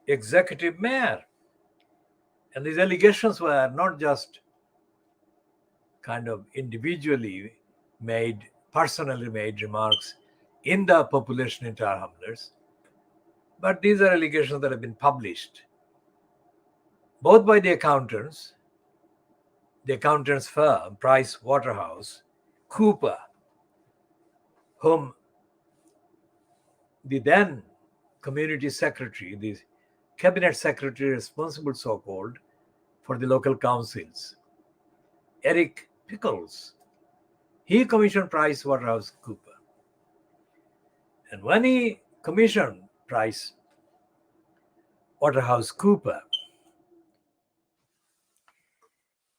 executive mayor. And these allegations were not just kind of individually made, personally made remarks in the population inter hamlets, but these are allegations that have been published both by the accountants firm, Price Waterhouse Cooper, whom the then community secretary, the cabinet secretary responsible, so called, for the local councils, Eric Pickles, he commissioned Price Waterhouse Cooper. And when he commissioned Price Waterhouse Cooper,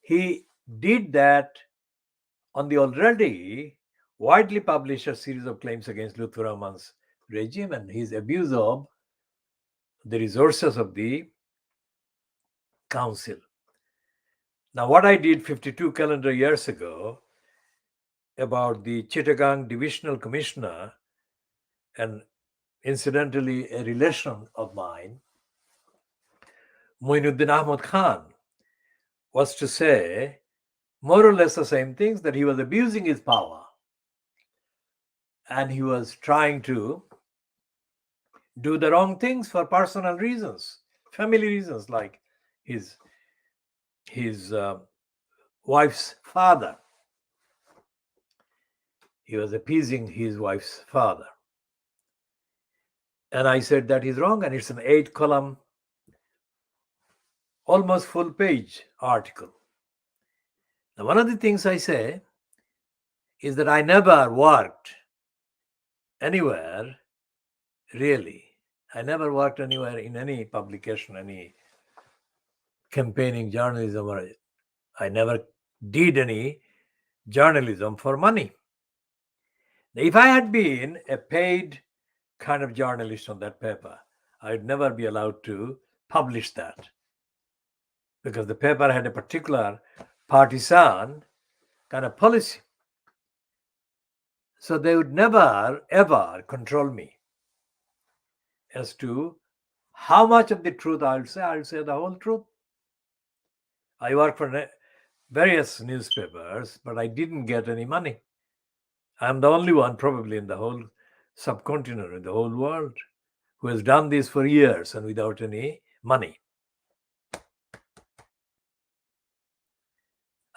he did that on the already widely published a series of claims against Lutfur Rahman's regime and his abuse of the resources of the council. Now, what I did 52 calendar years ago about the Chittagong Divisional Commissioner, and incidentally a relation of mine, Moinuddin Ahmad Khan, was to say more or less the same things, that he was abusing his power and he was trying to do the wrong things for personal reasons, family reasons, like his wife's father. He was appeasing his wife's father. And I said that is wrong, and it's an 8-column, almost full-page article. Now, one of the things I say is that I never worked anywhere, really. I never worked anywhere in any publication, any campaigning journalism, or I never did any journalism for money. If I had been a paid kind of journalist on that paper, I'd never be allowed to publish that, because the paper had a particular partisan kind of policy. So they would never, ever control me as to how much of the truth I'll say. I'll say the whole truth. I work for various newspapers, but I didn't get any money. I'm the only one probably in the whole subcontinent, in the whole world, who has done this for years and without any money.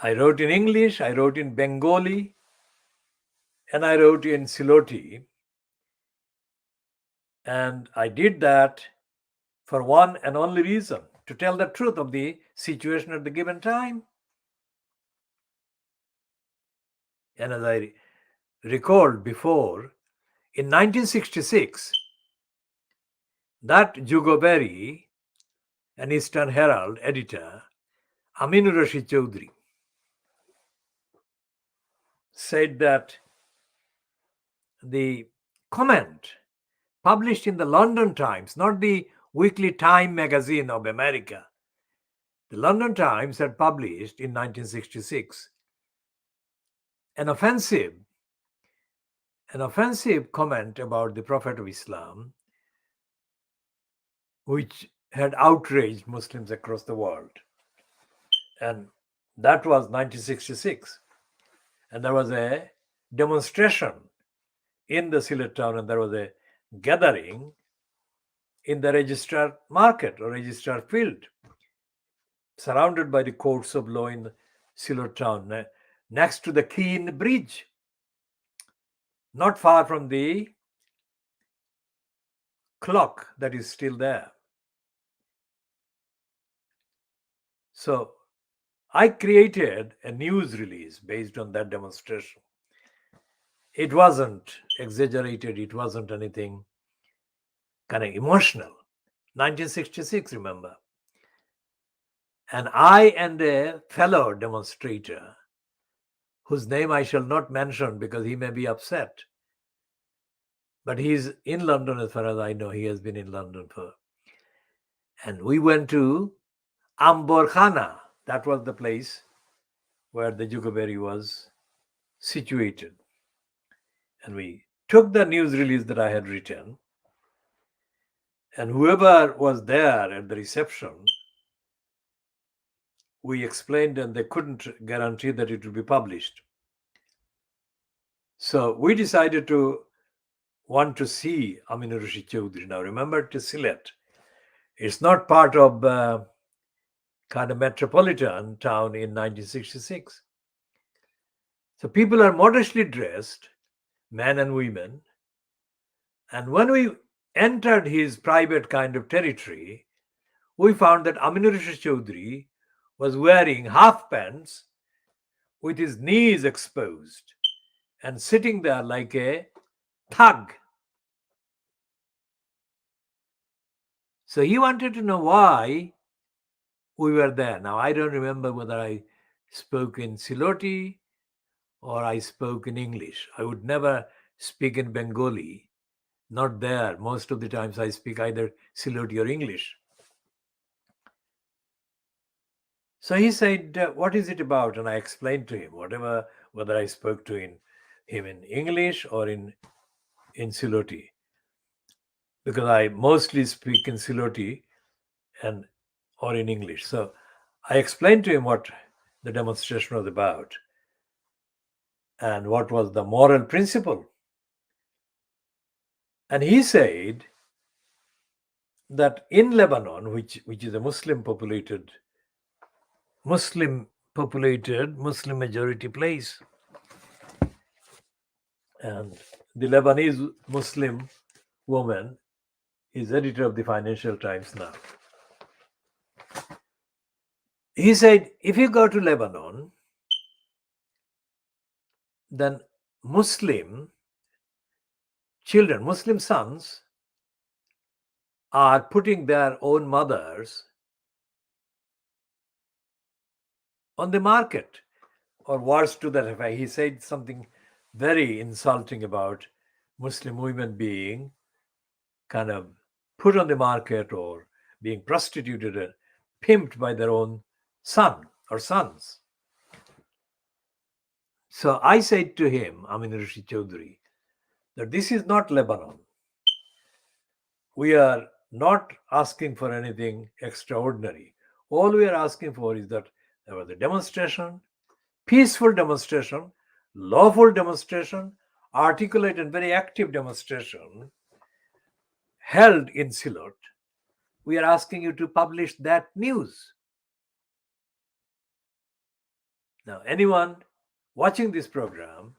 I wrote in English, I wrote in Bengali, and I wrote in Siloti. And I did that for one and only reason: to tell the truth of the situation at the given time. And as I recalled before, in 1966, that Jugo Berry, an Eastern Herald editor, Aminur Rashid Chaudhry, said that the comment published in the London Times, not the Weekly Time magazine of America, the London Times had published in 1966 an offensive comment about the Prophet of Islam, which had outraged Muslims across the world. And that was 1966. And there was a demonstration in the Sylhet town, and there was a gathering in the registrar market or registrar field, surrounded by the courts of law in Sylhet town, next to the Keene Bridge, not far from the clock that is still there. So I created a news release based on that demonstration. It wasn't exaggerated, it wasn't anything kind of emotional. 1966, remember. And I and a fellow demonstrator, whose name I shall not mention because he may be upset, but he's in London as far as I know. He has been in London for. And we went to Amborkhana. That was the place where the Jugo Berry was situated. And we took the news release that I had written, and whoever was there at the reception we explained, and they couldn't guarantee that it would be published. So we decided to want to see Aminur Rishi Chaudhuri. Now remember, it is Sylhet. It's not part of kind of metropolitan town in 1966. So people are modestly dressed, men and women. And when we entered his private kind of territory, we found that Aminur Rishi Chaudhuri was wearing half pants with his knees exposed and sitting there like a thug. So he wanted to know why we were there. Now, I don't remember whether I spoke in Siloti or I spoke in English. I would never speak in Bengali. Not there. Most of the times I speak either Siloti or English. So he said, what is it about? And I explained to him, whether I spoke to him in English or in Siloti. Because I mostly speak in Siloti or in English. So I explained to him what the demonstration was about and what was the moral principle. And he said that in Lebanon, which is a Muslim majority place, and the Lebanese Muslim woman is editor of the Financial Times now. He said, if you go to Lebanon, then Muslim children, Muslim sons, are putting their own mothers on the market, or worse to that effect. He said something very insulting about Muslim women being kind of put on the market or being prostituted and pimped by their own son or sons. So I said to him, Aminur Rishi Chaudhuri, that this is not Lebanon. We are not asking for anything extraordinary. All we are asking for is that there was a demonstration, peaceful demonstration, lawful demonstration, articulate and very active demonstration held in Silot. We are asking you to publish that news. Now, anyone watching this program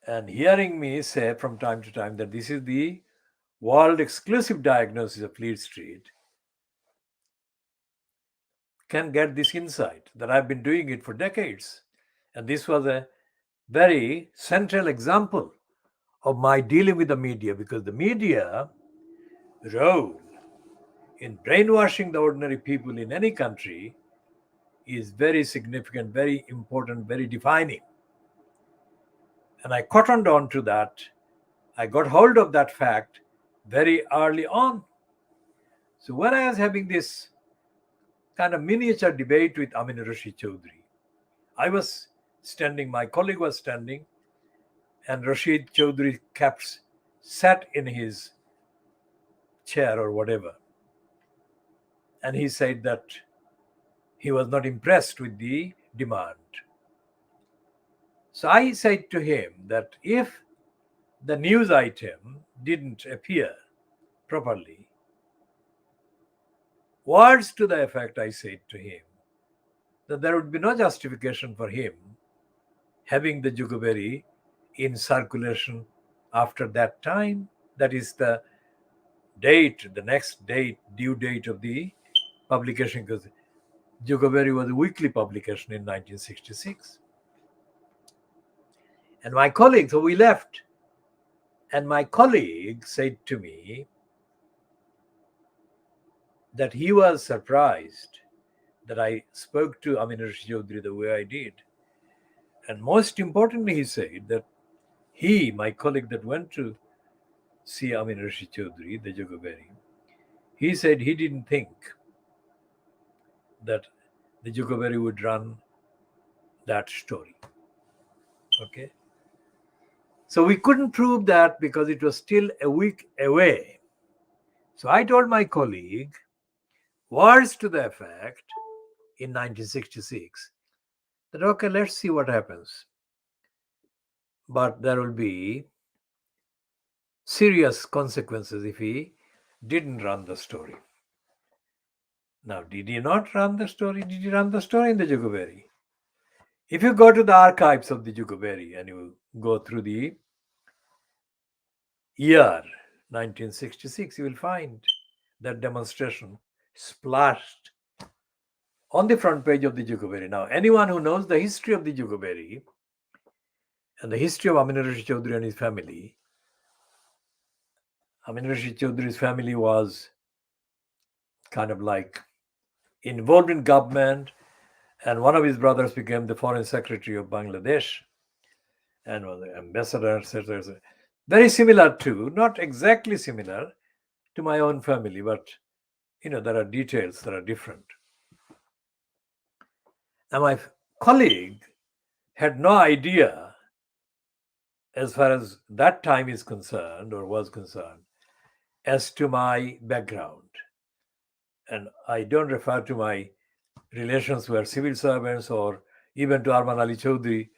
and hearing me say from time to time that this is the world exclusive diagnosis of Fleet Street can get this insight that I've been doing it for decades. And this was a very central example of my dealing with the media, because the media role in brainwashing the ordinary people in any country is very significant, very important, very defining. And I cottoned on to that. I got hold of that fact very early on. So when I was having this kind of miniature debate with Aminur Rishi Chaudhuri, I was standing, my colleague was standing, and Rashid Chaudhuri sat in his chair or whatever. And he said that he was not impressed with the demand. So I said to him that if the news item didn't appear properly, words to the effect, I said to him, that there would be no justification for him having the Jugaberi in circulation after that time. That is the date, the next date, due date of the publication, because Jugaberi was a weekly publication in 1966. And my colleague, so we left, and my colleague said to me that he was surprised that I spoke to Aminur Rishi Chaudhuri the way I did. And most importantly, he said that he, my colleague that went to see Aminur Rishi Chaudhuri, the Jugaberi, he said he didn't think that the Jugaberi would run that story. Okay. So we couldn't prove that because it was still a week away. So I told my colleague, words to the effect in 1966 that, okay, let's see what happens. But there will be serious consequences if he didn't run the story. Now, did he not run the story? Did he run the story in the Juguberry? If you go to the archives of the Juguberry and you go through the year 1966, you will find that demonstration splashed on the front page of the Juguberry. Now, anyone who knows the history of the Juguberry and the history of Aminur Rashid Chaudhry and his family, Aminur Rashid Chaudhry's family was kind of like involved in government, and one of his brothers became the foreign secretary of Bangladesh and was an ambassador, etc. Very similar to, not exactly similar to my own family, but there are details that are different. Now, my colleague had no idea, as far as that time is concerned or was concerned, as to my background. And I don't refer to my relations who are civil servants or even to Arman Ali Chaudhry,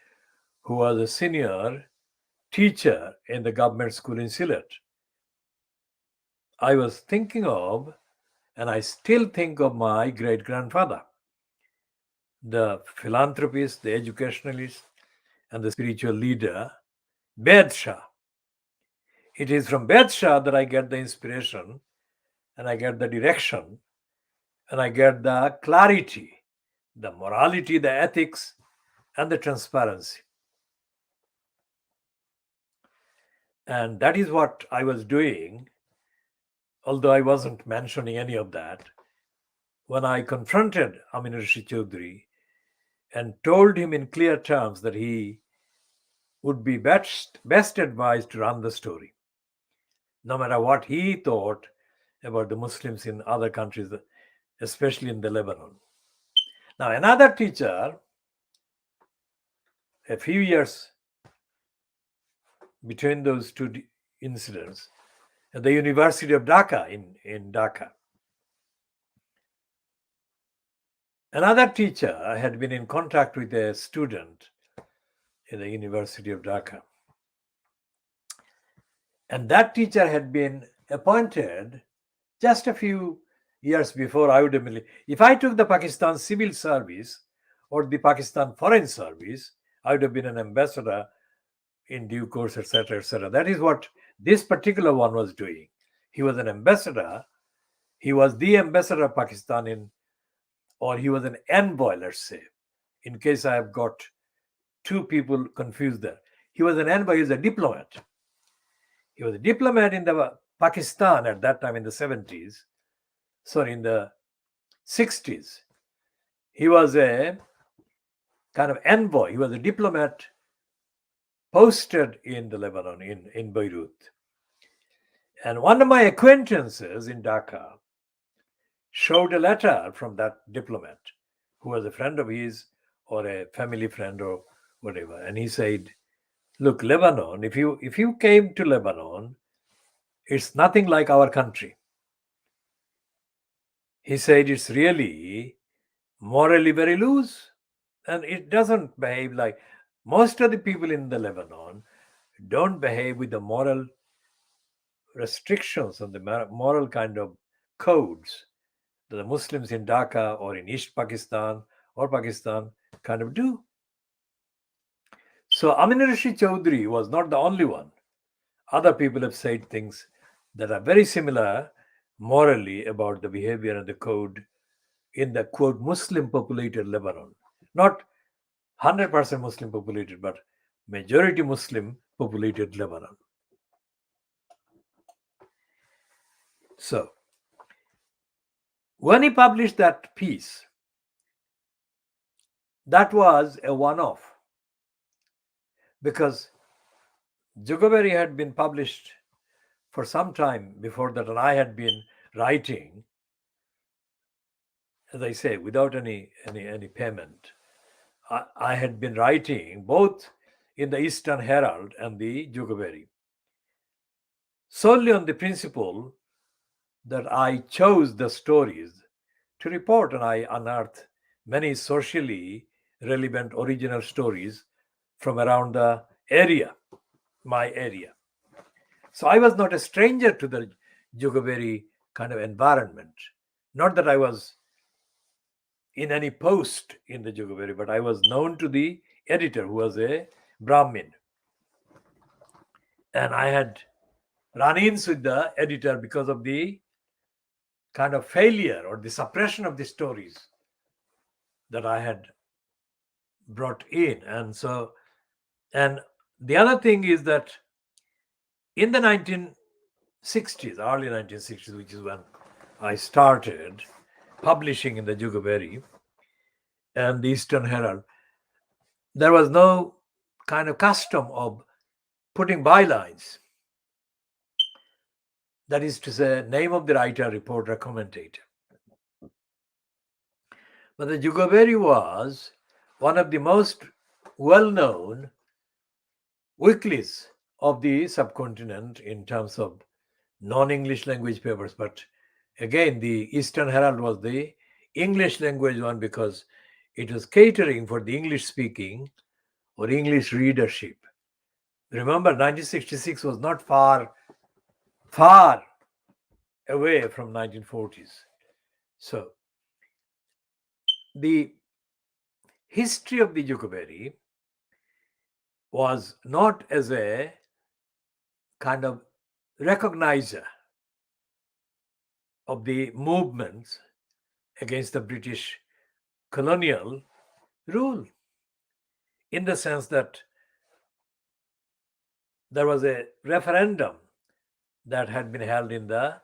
who was a senior teacher in the government school in Sylhet. I was thinking of, and I still think of, my great-grandfather, the philanthropist, the educationalist, and the spiritual leader, Bed Shah. It is from Bed Shah that I get the inspiration, and I get the direction, and I get the clarity, the morality, the ethics, and the transparency. And that is what I was doing, although I wasn't mentioning any of that, when I confronted Aminur Rashid Chaudhry and told him in clear terms that he would be best advised to run the story, no matter what he thought about the Muslims in other countries, especially in the Lebanon. Now, another teacher, a few years between those two incidents, at the University of Dhaka in Dhaka, another teacher had been in contact with a student in the University of Dhaka. And that teacher had been appointed just a few years before I would have been. If I took the Pakistan Civil Service or the Pakistan Foreign Service, I would have been an ambassador in due course, etc., etc. That is what this particular one was doing. He was an ambassador. He was the ambassador of Pakistan or he was an envoy, let's say, in case I have got two people confused there. He was an envoy, he was a diplomat. He was a diplomat in the Pakistan at that time in the 70s, sorry, in the 60s. He was a kind of envoy. He was a diplomat posted in the Lebanon, in Beirut. And one of my acquaintances in Dhaka showed a letter from that diplomat who was a friend of his or a family friend or whatever. And he said, look, Lebanon, if you came to Lebanon, it's nothing like our country. He said it's really morally very loose and it doesn't behave like most of the people in the Lebanon don't behave with the moral restrictions and the moral kind of codes that the Muslims in Dhaka or in East Pakistan or Pakistan kind of do. So Aminur Rashid Chaudhry was not the only one. Other people have said things that are very similar morally about the behavior and the code in the, quote, Muslim populated Lebanon. Not 100% Muslim populated, but majority Muslim populated Lebanon. So, when he published that piece, that was a one-off because Juguberry had been published for some time before that, and I had been writing, as I say, without any payment. I had been writing both in the Eastern Herald and the Juguberry solely on the principle that I chose the stories to report, and I unearthed many socially relevant original stories from around the area, my area. So I was not a stranger to the Jugaberi kind of environment. Not that I was in any post in the Jugaberi, but I was known to the editor who was a Brahmin. And I had run-ins with the editor because of the kind of failure or the suppression of the stories that I had brought in. And the other thing is that in the 1960s, early 1960s, which is when I started publishing in the Jugaberi and the Eastern Herald, there was no kind of custom of putting bylines. That is to say, name of the writer, reporter, commentator. But the Jugaberi was one of the most well-known weeklies of the subcontinent in terms of non-English language papers. But again, the Eastern Herald was the English language one because it was catering for the English speaking or English readership. Remember, 1966 was not far away from 1940s. So the history of the Jugaberi was not as a kind of recognizer of the movements against the British colonial rule, in the sense that there was a referendum that had been held in the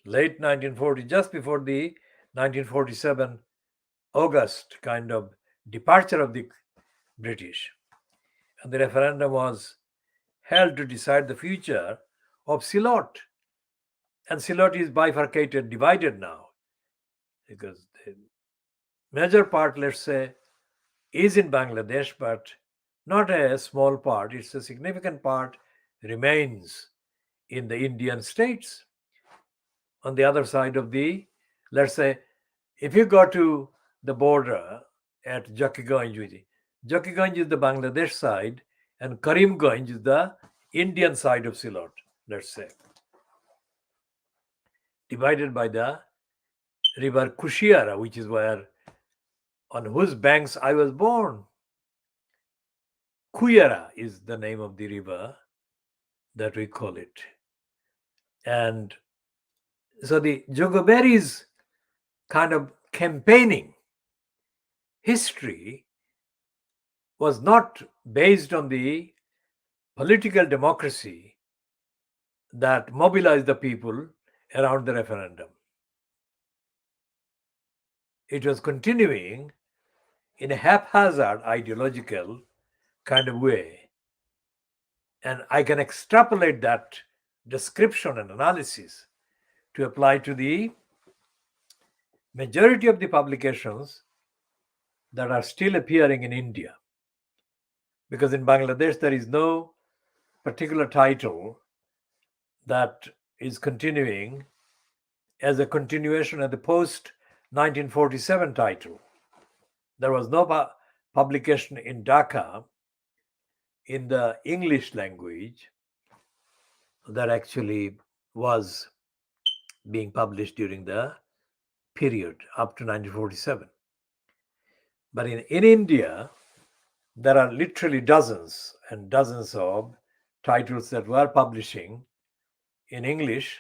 late 1940s, just before the 1947 August kind of departure of the British. And the referendum was held to decide the future of Ceylon. And Ceylon is bifurcated, divided now, because the major part, let's say, is in Bangladesh, but not a small part. It's a significant part remains in the Indian states. On the other side of the, let's say, if you go to the border at Jakiganj, Jakiganj is the Bangladesh side, and Karimganj is the Indian side of Ceylon, let's say, divided by the river Kushiara, which is on whose banks I was born. Kuyara is the name of the river that we call it. And so the Jugaberi's kind of campaigning history was not based on the political democracy that mobilized the people around the referendum. It was continuing in a haphazard ideological kind of way. And I can extrapolate that description and analysis to apply to the majority of the publications that are still appearing in India. Because in Bangladesh, there is no particular title that is continuing as a continuation of the post 1947 title. There was no publication in Dhaka in the English language that actually was being published during the period up to 1947. But in India, there are literally dozens and dozens of titles that were publishing in English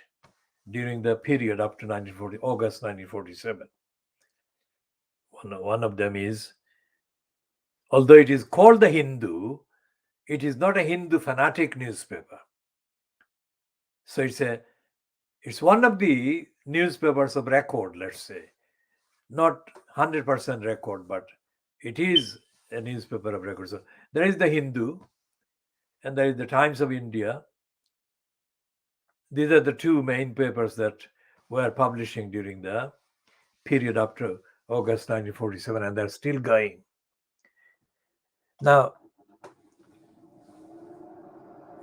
during the period up to August 1947. One of them is, although it is called the Hindu, it is not a Hindu fanatic newspaper. So it's one of the newspapers of record, let's say. Not 100% record, but it is a newspaper of record. So there is the Hindu and there is the Times of India. These are the two main papers that were publishing during the period up to August 1947, and they're still going. Now,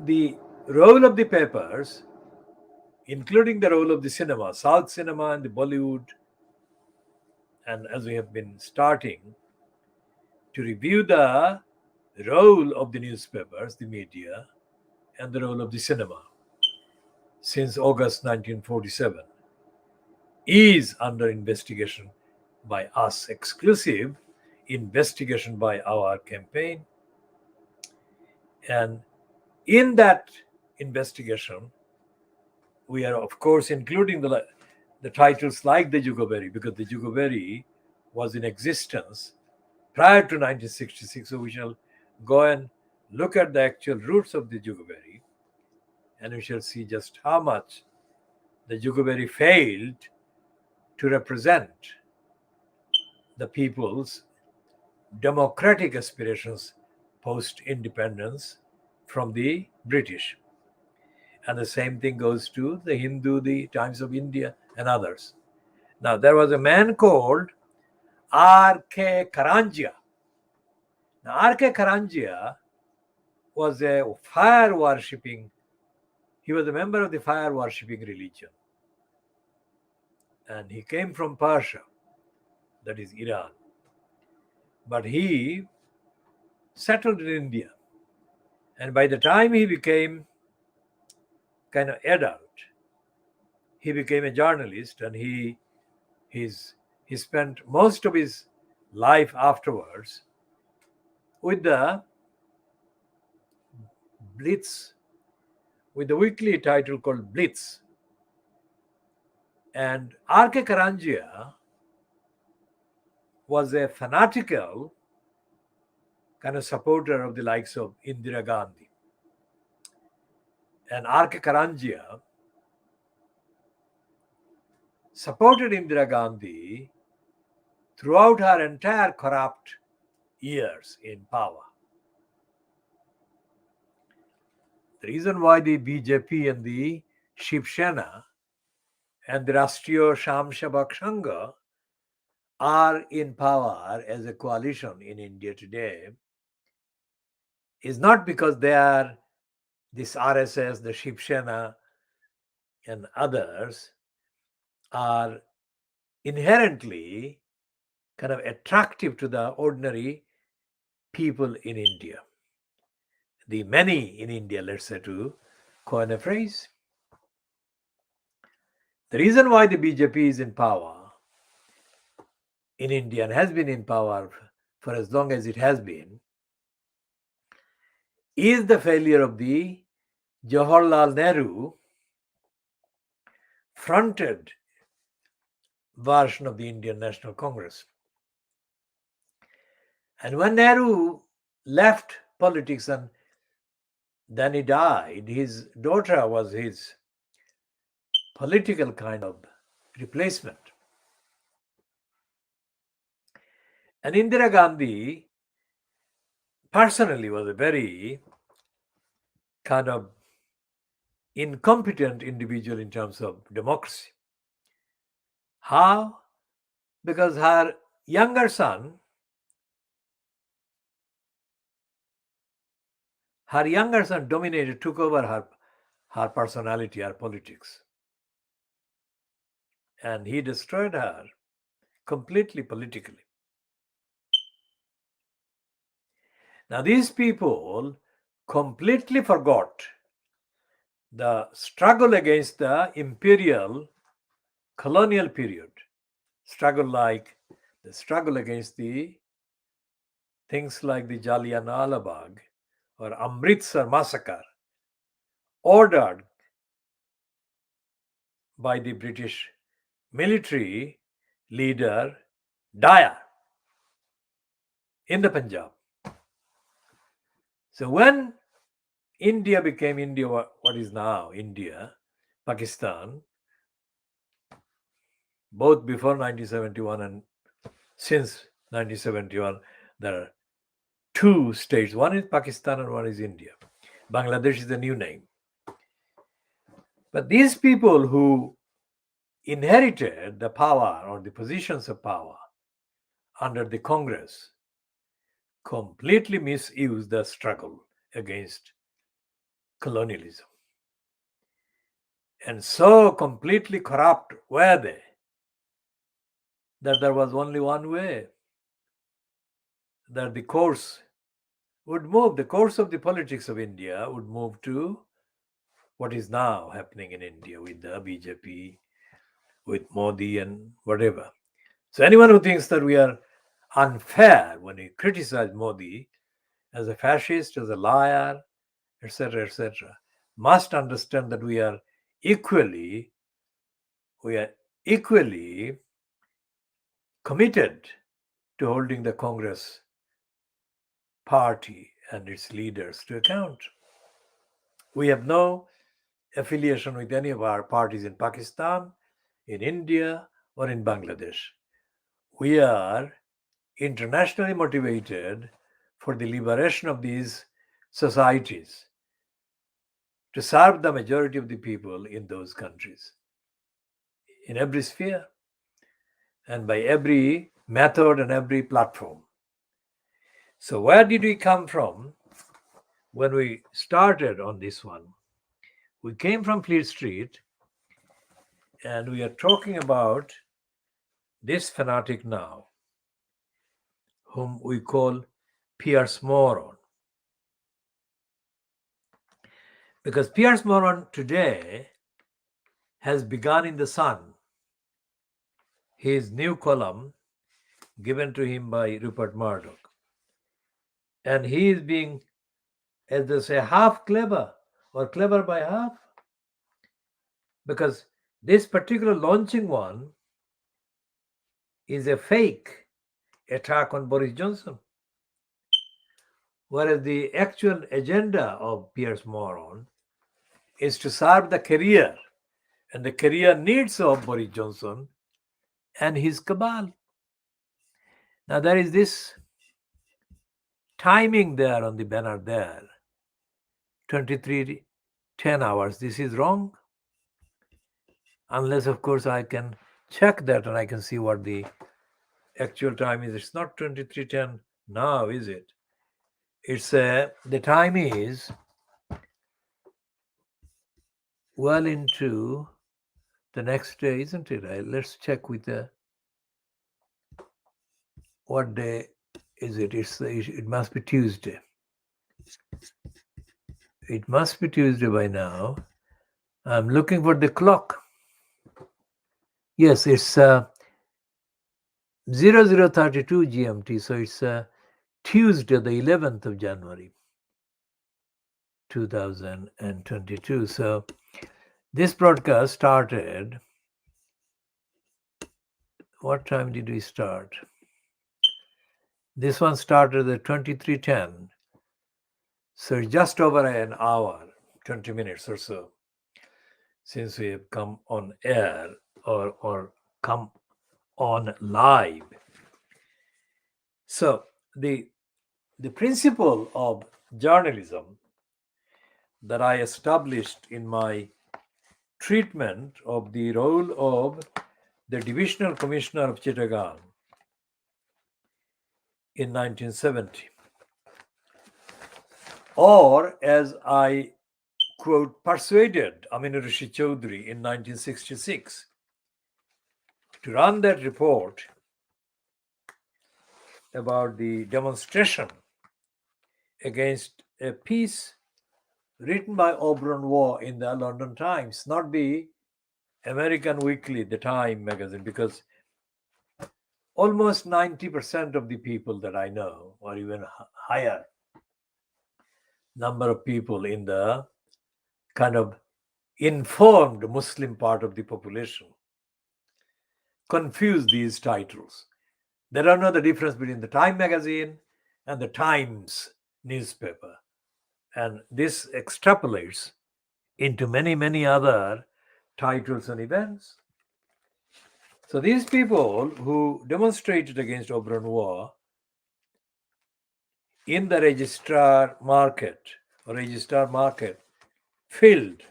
the role of the papers, including the role of the cinema, South cinema and the Bollywood and as we have been starting to review the role of the newspapers, the media, and the role of the cinema since August 1947 is under investigation by us, exclusive investigation by our campaign. And in that investigation, we are, of course, including the titles like the Jugoberry, because the Jugoberry was in existence prior to 1966. So we shall go and look at the actual roots of the Jugoberry, and we shall see just how much the Jugoberry failed to represent the people's democratic aspirations post-independence from the British. And the same thing goes to the Hindu, the Times of India, and others. Now, there was a man called R.K. Karanjia. Now, R.K. Karanjia was a fire worshipping, he was a member of the fire worshipping religion. And he came from Persia, that is Iran. But he settled in India. And by the time he became kind of adult, he became a journalist, and he spent most of his life afterwards with the Blitz, with the weekly title called Blitz. And R.K. Karanjia was a fanatical kind of supporter of the likes of Indira Gandhi. And R.K. Karanjia supported Indira Gandhi throughout her entire corrupt years in power. The reason why the BJP and the Shiv Sena and the Rashtriya Sham Shabak Sangha are in power as a coalition in India today is not because they are this RSS, the Shiv Sena, and others are inherently kind of attractive to the ordinary people in India. The many in India, let's say, to coin a phrase. The reason why the BJP is in power in India and has been in power for as long as it has been is the failure of the Jawaharlal Nehru fronted version of the Indian National Congress. And when Nehru left politics and then he died, his daughter was his political kind of replacement. And Indira Gandhi personally was a very kind of incompetent individual in terms of democracy. How? Because her younger son dominated, took over her personality, her politics. And he destroyed her completely politically. Now, these people completely forgot the struggle against the imperial colonial period, struggle like the struggle against the things like the Jallianwala Bagh or Amritsar massacre ordered by the British military leader Daya in the Punjab. So when India became India, what is now India, Pakistan, both before 1971 and since 1971, there are two states. One is Pakistan and one is India. Bangladesh is the new name. But these people who inherited the power or the positions of power under the Congress completely misused the struggle against colonialism. And so completely corrupt were they that there was only one way, that the course would move, the course of the politics of India would move to what is now happening in India with the BJP, with Modi and whatever. So anyone who thinks that we are unfair when we criticize Modi as a fascist, as a liar, etc., must understand that we are equally committed to holding the Congress party and its leaders to account. We have no affiliation with any of our parties in Pakistan, in India, or in Bangladesh. We are internationally motivated for the liberation of these societies to serve the majority of the people in those countries, in every sphere, and by every method and every platform. So, where did we come from when we started on this one? We came from Fleet Street, and we are talking about this fanatic now, whom we call Pierce Moron. Because Pierce Moron today has begun in The Sun, his new column given to him by Rupert Murdoch. And he is being, as they say, half clever or clever by half. Because this particular launching one is a fake attack on Boris Johnson. Whereas the actual agenda of Pierce Moron is to serve the career and the career needs of Boris Johnson and his cabal. Now, there is this timing there on the banner there 23:10 hours. This is wrong. Unless, of course, I can check that and I can see what the actual time is. It's not 23:10 now, is it? It's the time is well into the next day, isn't it? Let's check with the what day is it? It must be Tuesday. It must be Tuesday by now. I'm looking for the clock. Yes, it's 0032 GMT. So it's Tuesday, the 11th of January, 2022. So this broadcast started. What time did we start? This one started at 23:10. So just over an hour, 20 minutes or so, since we have come on air or come on live. So the principle of journalism that I established in my treatment of the role of the Divisional Commissioner of Chittagong in 1970, or as I quote, persuaded Aminur Rishi Chaudhary in 1966 to run that report about the demonstration against a piece written by Auberon Waugh in the London Times, not the American Weekly, the Time magazine, because almost 90% of the people that I know, or even higher number of people in the kind of informed Muslim part of the population, confuse these titles. They don't know the difference between the Time magazine and the Times newspaper. And this extrapolates into many, many other titles and events. So these people who demonstrated against Auberon Waugh in the registrar market field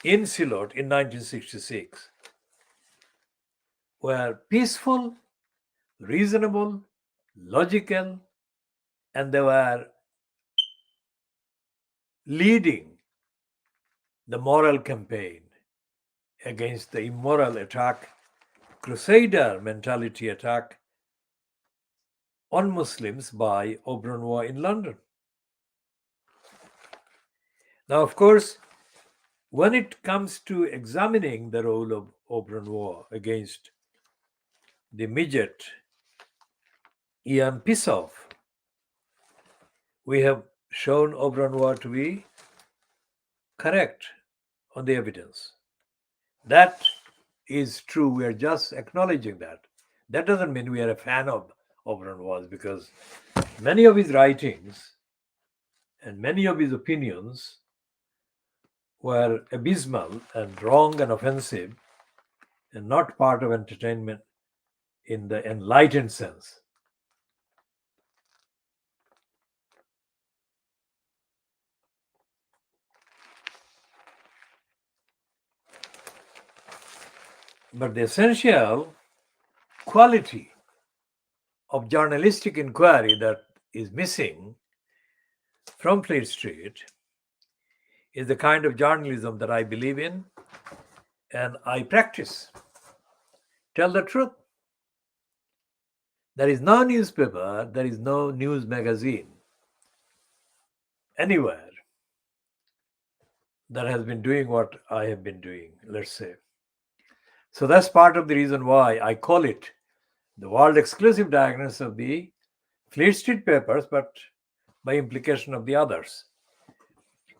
in Silot in 1966 were peaceful, reasonable, logical, and they were leading the moral campaign against the immoral attack crusader mentality attack on Muslims by Auberon in London. Now, of course, when it comes to examining the role of Auberon against the midget Ian Pissoff, we have shown Auberon to be correct on the evidence. That is true. We are just acknowledging that. That doesn't mean we are a fan of Auberon because many of his writings and many of his opinions were abysmal and wrong and offensive and not part of entertainment in the enlightened sense. But the essential quality of journalistic inquiry that is missing from Fleet Street is the kind of journalism that I believe in and I practice. Tell the truth. There is no newspaper, there is no news magazine anywhere that has been doing what I have been doing, let's say. So that's part of the reason why I call it the world exclusive diagnosis of the Fleet Street papers, but by implication of the others.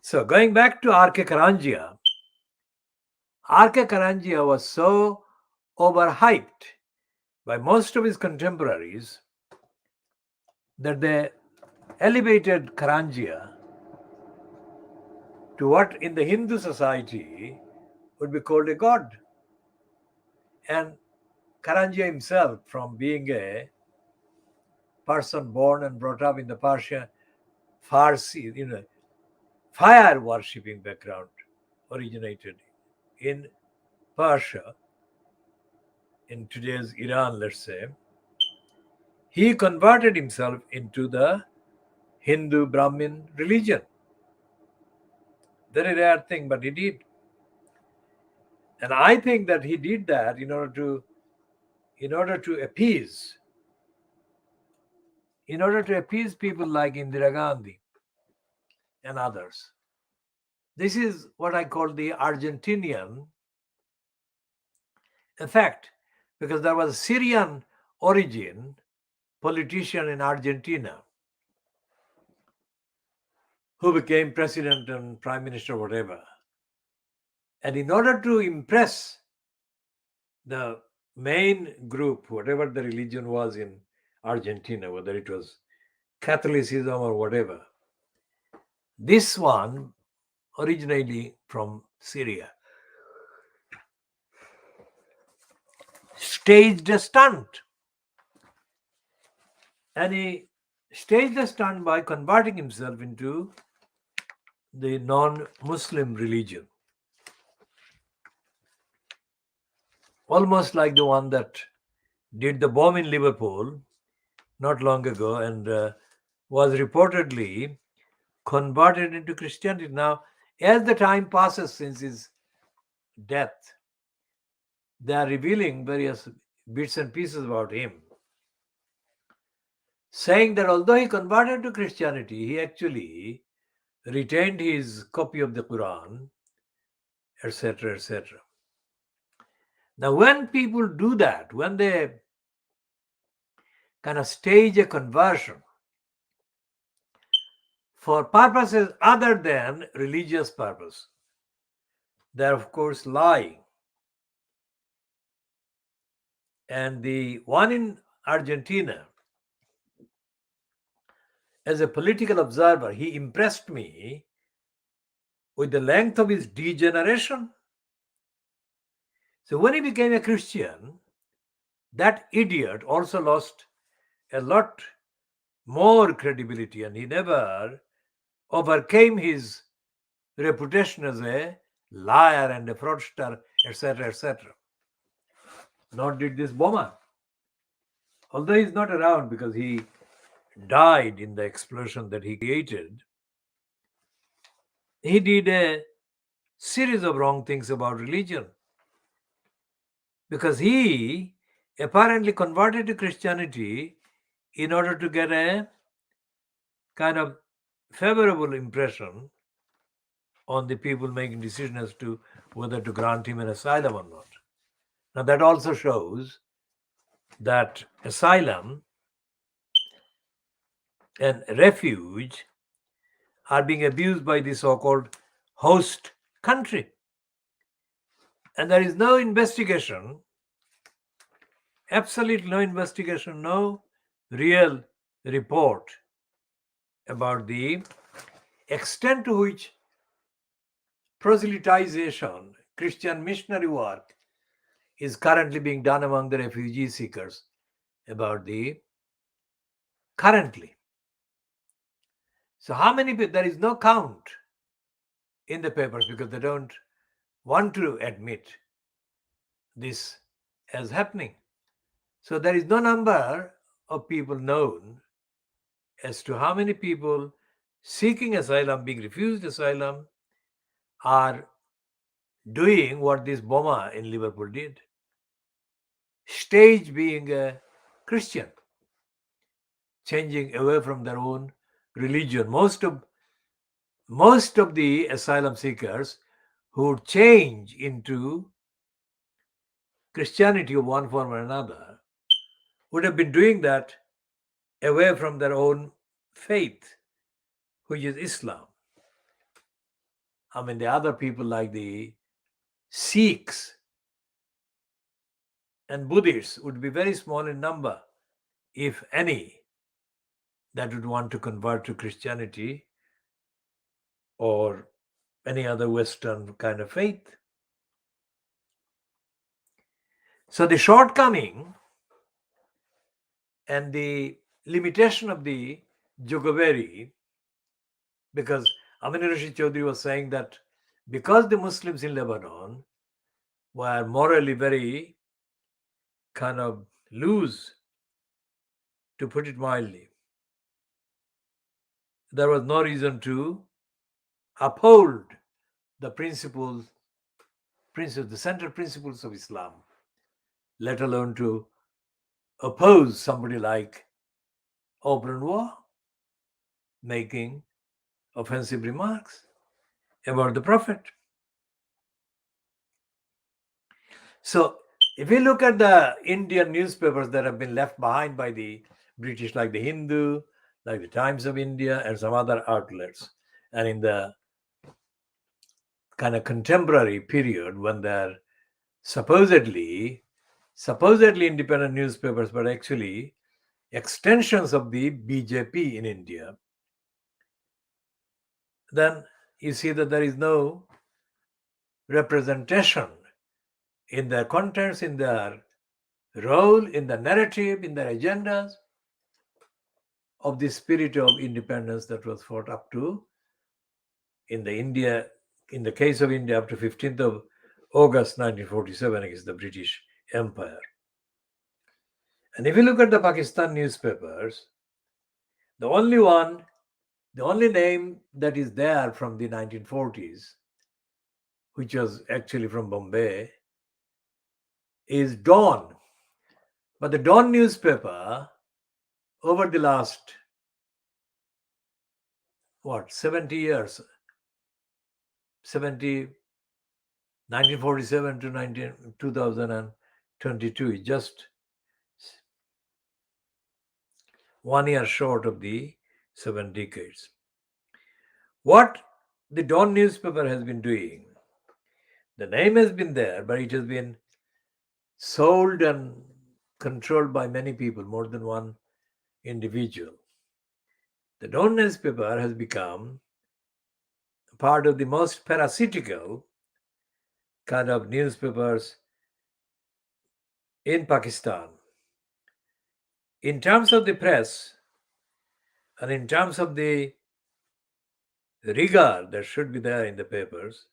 So going back to R.K. Karanjia was so overhyped by most of his contemporaries that they elevated Karanjia to what in the Hindu society would be called a god. And Karanjia himself, from being a person born and brought up in the Farsi, fire worshipping background, originated in Persia, in today's Iran, let's say, he converted himself into the Hindu Brahmin religion. Very rare thing, but he did. And I think that he did that in order to appease people like Indira Gandhi and others. This is what I call the Argentinian effect, because there was a Syrian origin politician in Argentina who became president and prime minister, whatever. And in order to impress the main group, whatever the religion was in Argentina, whether it was Catholicism or whatever, this one originally from Syria staged a stunt. And he staged a stunt by converting himself into the non-Muslim religion. Almost like the one that did the bomb in Liverpool not long ago and was reportedly converted into Christianity. Now, as the time passes since his death, they are revealing various bits and pieces about him, saying that although he converted to Christianity, he actually retained his copy of the Quran, etc., etc. Now, when people do that, when they kind of stage a conversion for purposes other than religious purpose, they're of course lying. And the one in Argentina, as a political observer, he impressed me with the length of his degeneration. So when he became a Christian, that idiot also lost a lot more credibility, and he never overcame his reputation as a liar and a fraudster, etc., etc. Nor did this bomber. Although he's not around because he died in the explosion that he created, he did a series of wrong things about religion. because he apparently converted to Christianity in order to get a kind of favorable impression on the people making decisions as to whether to grant him an asylum or not. Now, that also shows that asylum and refuge are being abused by the so-called host country. And there is no investigation, absolutely no investigation, no real report about the extent to which proselytization, Christian missionary work, is currently being done among the refugee seekers about the currently. So how many people, there is no count in the papers because they don't want to admit this as happening. So there is no number of people known as to how many people seeking asylum, being refused asylum, are doing what this Boma in Liverpool did. Stage being a Christian, changing away from their own religion. Most of the asylum seekers who change into Christianity of one form or another would have been doing that away from their own faith, which is Islam. I mean, the other people like the Sikhs and Buddhists would be very small in number, if any, that would want to convert to Christianity or any other Western kind of faith. So the shortcoming and the limitation of the Jogaveri, because Amina Rashid Chaudhry was saying that because the Muslims in Lebanon were morally very kind of loose, to put it mildly, there was no reason to uphold the the central principles of Islam, let alone to oppose somebody like Aubrey War making offensive remarks about the Prophet. So if you look at the Indian newspapers that have been left behind by the British, like the Hindu, like the Times of India, and some other outlets, and in the kind of contemporary period when they're supposedly independent newspapers, but actually extensions of the BJP in India, then you see that there is no representation in their contents, in their role, in the narrative, in their agendas of the spirit of independence that was fought up to in the case of India, up to 15th of August 1947 against the British Empire. And if you look at the Pakistan newspapers, the only name that is there from the 1940s, which was actually from Bombay, is Dawn. But the Dawn newspaper, over the last 70 years, 1947 to 2022, is just 1 year short of the 7 decades. What the Dawn newspaper has been doing, the name has been there, but it has been sold and controlled by many people, more than one individual. The Dawn newspaper has become part of the most parasitical kind of newspapers in Pakistan. In terms of the press and in terms of the rigor that should be there in the papers,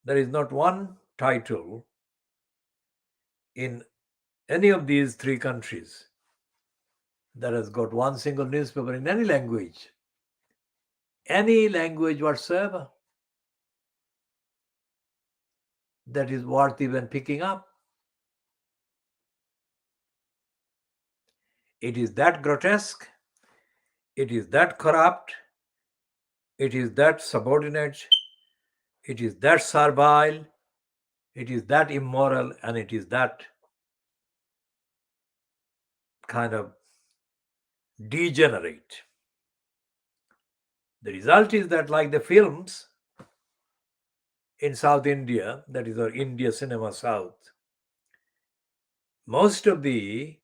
there is not one title in any of these three countries that has got one single newspaper in any language whatsoever, that is worth even picking up. It is that grotesque, it is that corrupt, it is that subordinate, it is that servile, it is that immoral, and it is that kind of degenerate. The result is that, like the films in South India, that is our India Cinema South, most of the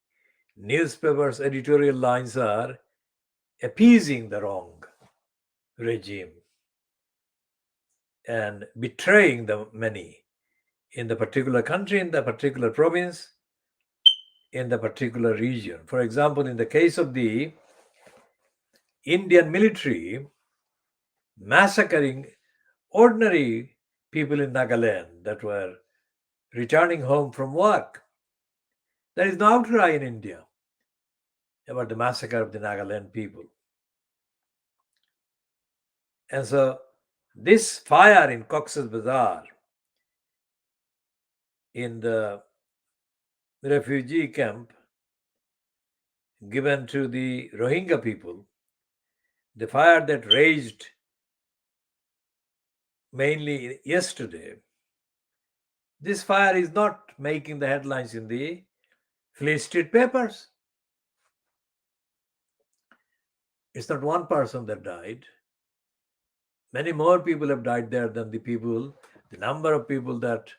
newspapers' editorial lines are appeasing the wrong regime and betraying the many in the particular country, in the particular province, in the particular region. For example, in the case of the Indian military massacring ordinary people in Nagaland that were returning home from work, there is no outcry in India about the massacre of the Nagaland people. And so, this fire in Cox's Bazar, in the refugee camp given to the Rohingya people, the fire that raged mainly yesterday, this fire is not making the headlines in the Fleet Street papers. It's not one person that died. Many more people have died there than the number of people that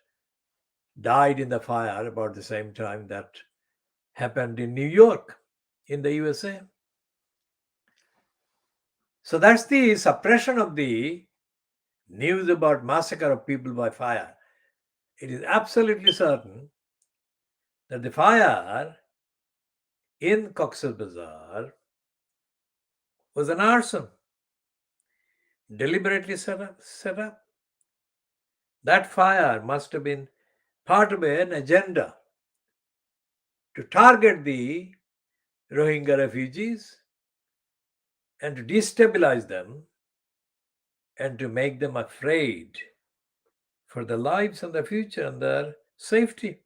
died in the fire about the same time that happened in New York, in the USA. So that's the suppression of the news about massacre of people by fire. It is absolutely certain that the fire in Cox's Bazar was an arson, deliberately set up. That fire must have been part of an agenda to target the Rohingya refugees and to destabilize them and to make them afraid for their lives and their future and their safety.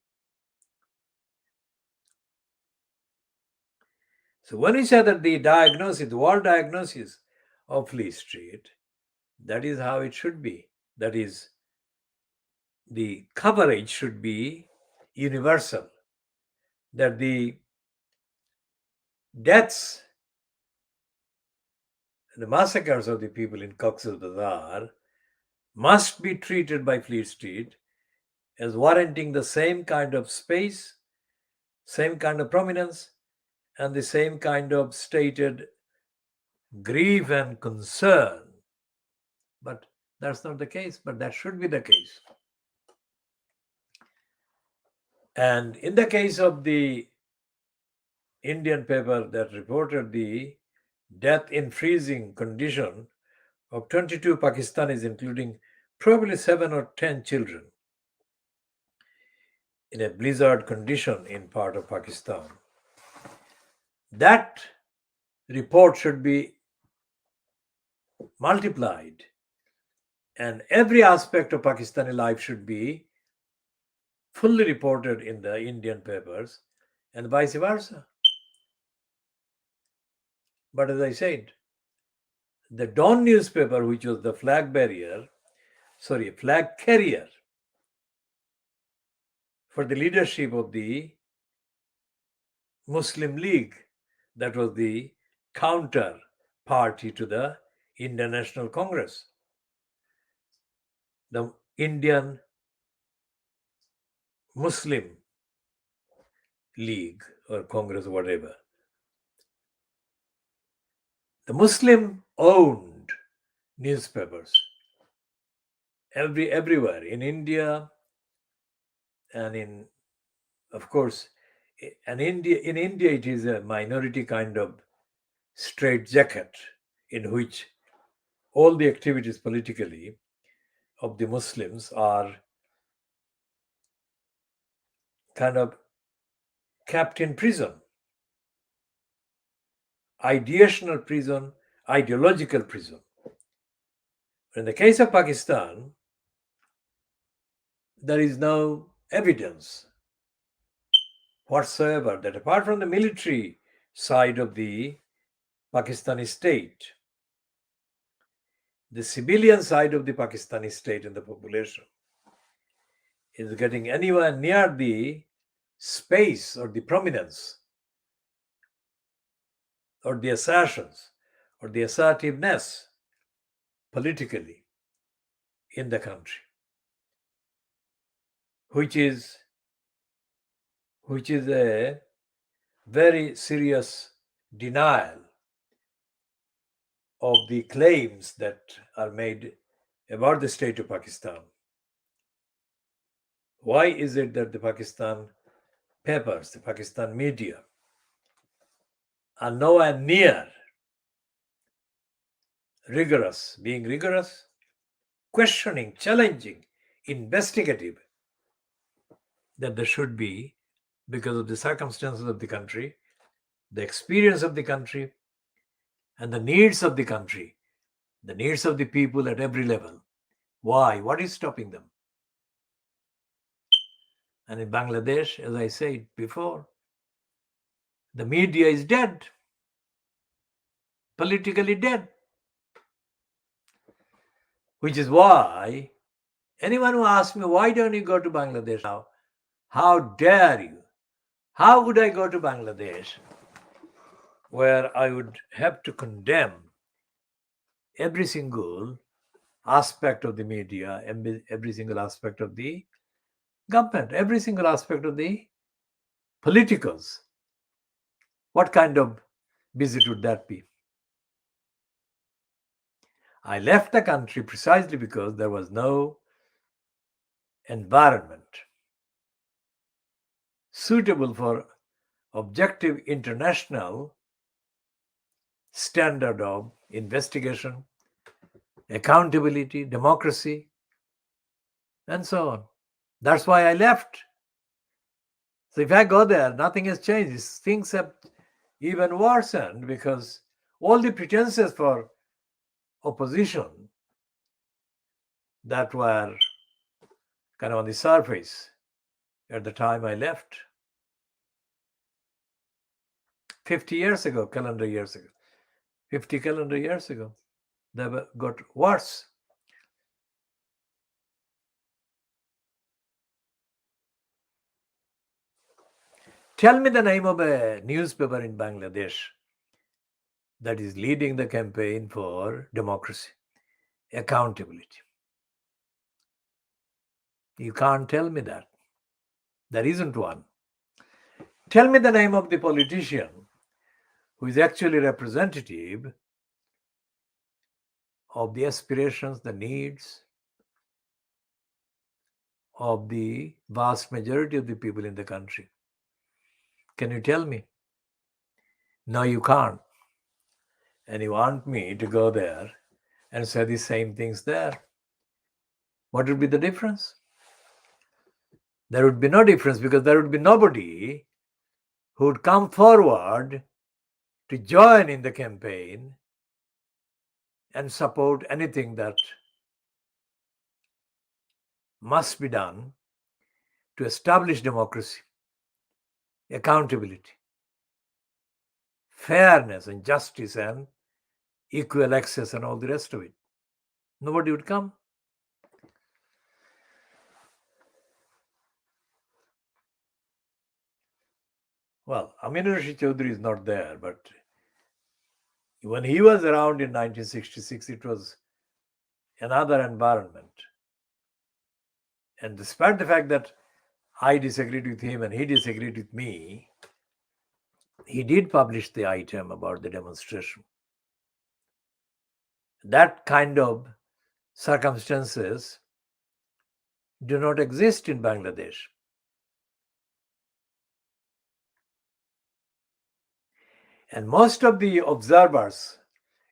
So when we say that the world diagnosis of Fleet Street, that is how it should be. That is, the coverage should be universal. That the deaths, the massacres of the people in Cox's Bazar must be treated by Fleet Street as warranting the same kind of space, same kind of prominence, and the same kind of stated grief and concern. But that's not the case, but that should be the case. And in the case of the Indian paper that reported the death in freezing condition of 22 Pakistanis, including probably 7 or 10 children, in a blizzard condition in part of Pakistan, that report should be multiplied, and every aspect of Pakistani life should be fully reported in the Indian papers, and vice versa. But as I said, the Dawn newspaper, which was the flag carrier for the leadership of the Muslim League, that was the counter party to the Indian National Congress, the Indian Muslim League or Congress, whatever. The Muslim owned newspapers everywhere in India, and in India it is a minority kind of straitjacket in which all the activities politically of the Muslims are kind of kept in prison, ideational prison, ideological prison. In the case of Pakistan, there is no evidence whatsoever that apart from the military side of the Pakistani state, the civilian side of the Pakistani state and the population is getting anywhere near the space or the prominence or the assertions or the assertiveness politically in the country, which is a very serious denial of the claims that are made about the state of Pakistan. Why is it that the Pakistan papers, the Pakistan media, are nowhere near being rigorous, questioning, challenging, investigative that there should be because of the circumstances of the country, the experience of the country, and the needs of the country, the needs of the people at every level? Why? What is stopping them? And in Bangladesh, as I said before, the media is dead, politically dead, which is why anyone who asks me, why don't you go to Bangladesh now? How dare you? How would I go to Bangladesh where I would have to condemn every single aspect of the media, every single aspect of the government, every single aspect of the politicals? What kind of visit would that be? I left the country precisely because there was no environment suitable for objective international standard of investigation, accountability, democracy, and so on. That's why I left. So if I go there, nothing has changed. Things have even worsened because all the pretenses for opposition that were kind of on the surface at the time I left 50 years ago, calendar years ago, 50 calendar years ago, they got worse. Tell me the name of a newspaper in Bangladesh that is leading the campaign for democracy, accountability. You can't tell me that. There isn't one. Tell me the name of the politician who is actually representative of the aspirations, the needs of the vast majority of the people in the country. Can you tell me? No, you can't. And you want me to go there and say the same things there. What would be the difference? There would be no difference because there would be nobody who would come forward to join in the campaign and support anything that must be done to establish democracy, accountability, fairness and justice and equal access and all the rest of it. Nobody would come. Well, Aminur Rashid Chaudhry is not there, but when he was around in 1966, it was another environment. And despite the fact that I disagreed with him and he disagreed with me, he did publish the item about the demonstration. That kind of circumstances do not exist in Bangladesh. And most of the observers,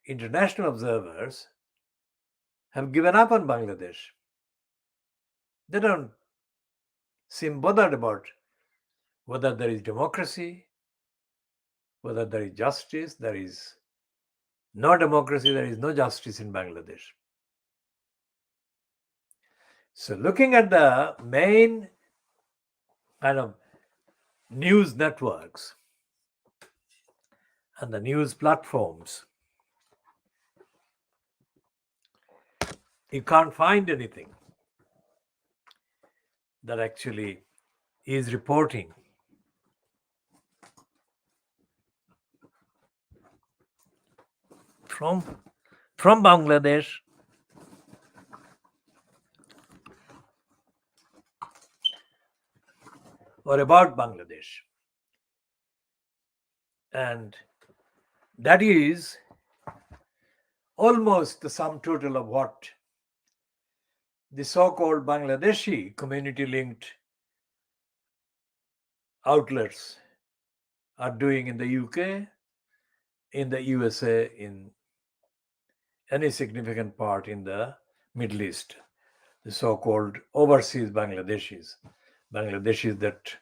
international observers, have given up on Bangladesh. They don't seem bothered about whether there is democracy, whether there is justice. There is no democracy, there is no justice in Bangladesh. So looking at the main kind of news networks, and the news platforms, you can't find anything that actually is reporting from Bangladesh or about Bangladesh. And that is almost the sum total of what the so-called Bangladeshi community-linked outlets are doing in the UK, in the USA, in any significant part in the Middle East, the so-called overseas Bangladeshis that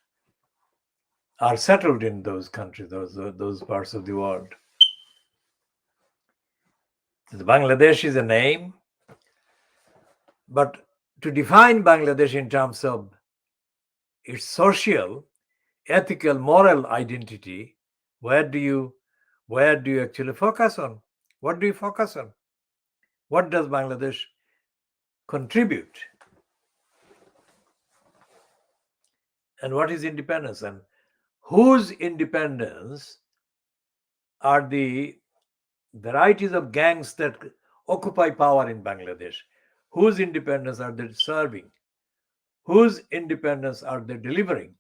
are settled in those countries, those parts of the world. The Bangladesh is a name, but to define Bangladesh in terms of its social, ethical, moral identity, where do you actually focus on? What do you focus on? What does Bangladesh contribute? And what is independence? And whose independence are the varieties of gangs that occupy power in Bangladesh? Whose independence are they serving? Whose independence are they delivering?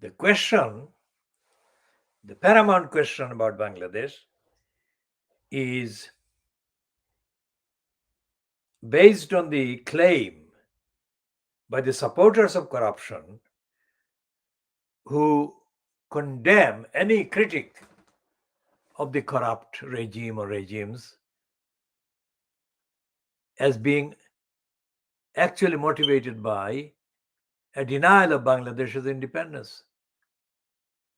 The question, the paramount question about Bangladesh is based on the claim by the supporters of corruption who condemn any critic of the corrupt regime or regimes as being actually motivated by a denial of Bangladesh's independence.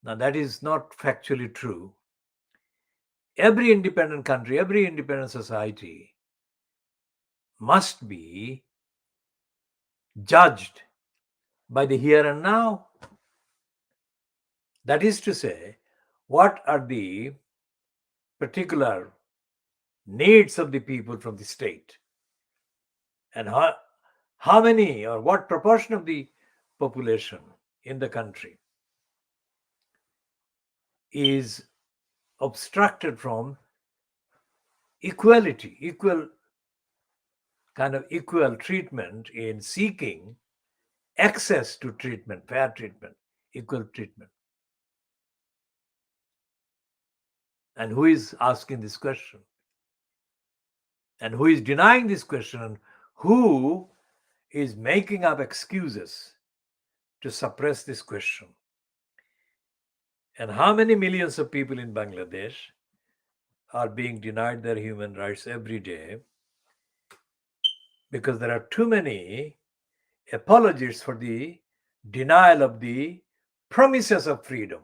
Now, that is not factually true. Every independent country, every independent society must be judged by the here and now. That is to say, what are the particular needs of the people from the state? And how many or what proportion of the population in the country is obstructed from equality, equal treatment in seeking access to treatment, fair treatment, equal treatment. And who is asking this question? And who is denying this question? And who is making up excuses to suppress this question? And how many millions of people in Bangladesh are being denied their human rights every day because there are too many apologists for the denial of the promises of freedom,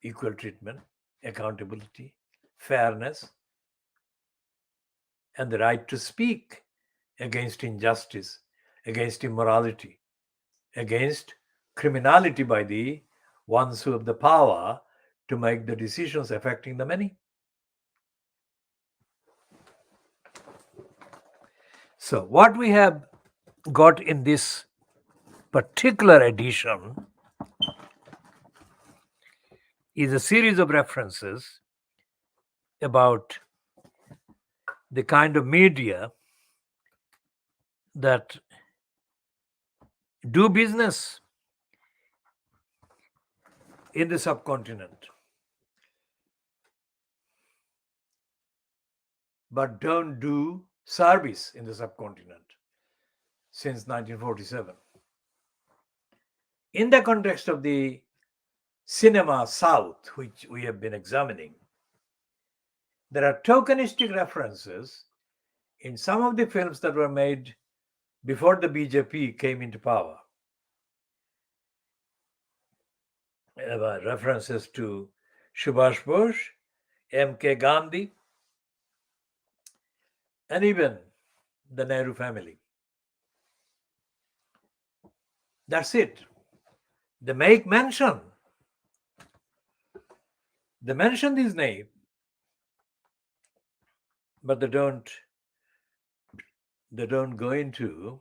equal treatment, accountability, fairness, and the right to speak against injustice, against immorality, against criminality by the ones who have the power to make the decisions affecting the many. So, what we have got in this particular edition is a series of references about the kind of media that do business in the subcontinent but don't do service in the subcontinent since 1947. In the context of the cinema South, which we have been examining, there are tokenistic references in some of the films that were made before the BJP came into power. References to Subhash Bose, M.K. Gandhi, and even the Nehru family. That's it. They make mention. They mention these names, but they don't go into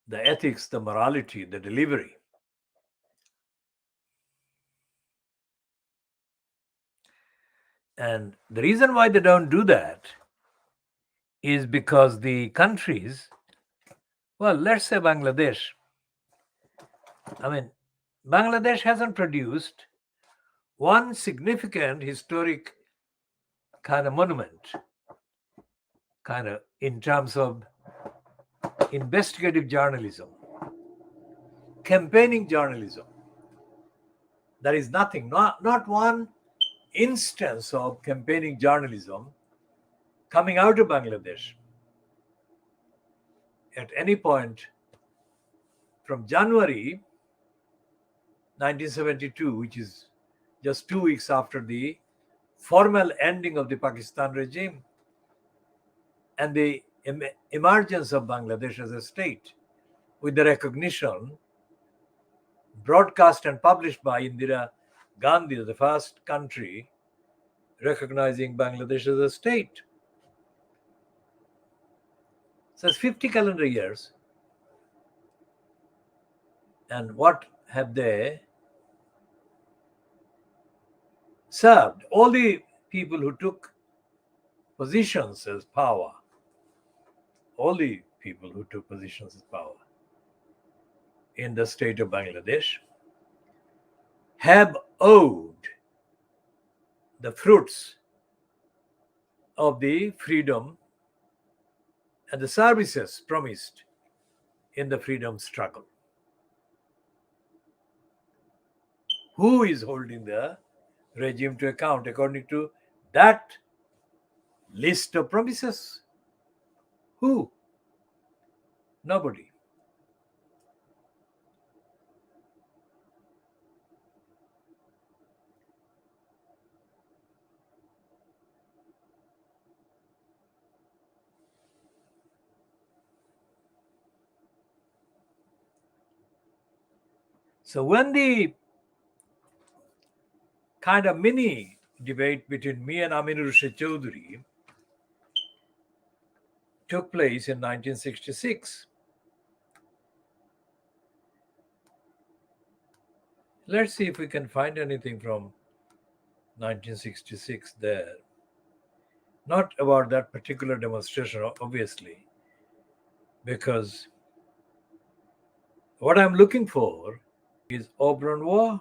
the ethics, the morality, the delivery. And the reason why they don't do that is because the countries, well, let's say Bangladesh. I mean, Bangladesh hasn't produced one significant historic kind of monument, kind of in terms of investigative journalism, campaigning journalism. There is nothing, not one instance of campaigning journalism coming out of Bangladesh at any point from January 1972, which is just 2 weeks after the formal ending of the Pakistan regime and the emergence of Bangladesh as a state, with the recognition broadcast and published by Indira Gandhi, the first country recognizing Bangladesh as a state. So it's 50 calendar years. And what have they served? All the people who took positions as power, all the people who took positions as power in the state of Bangladesh have owed the fruits of the freedom and the services promised in the freedom struggle. Who is holding the regime to account according to that list of promises? Who? Nobody. So when the kind of mini debate between me and Aminur Rashid Chaudhuri took place in 1966, let's see if we can find anything from 1966 there. Not about that particular demonstration, obviously, because what I'm looking for is Auburn War.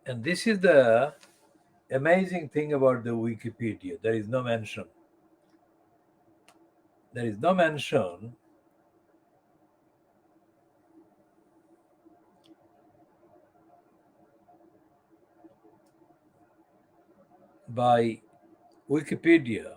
And this is the amazing thing about the Wikipedia. There is no mention. There is no mention by Wikipedia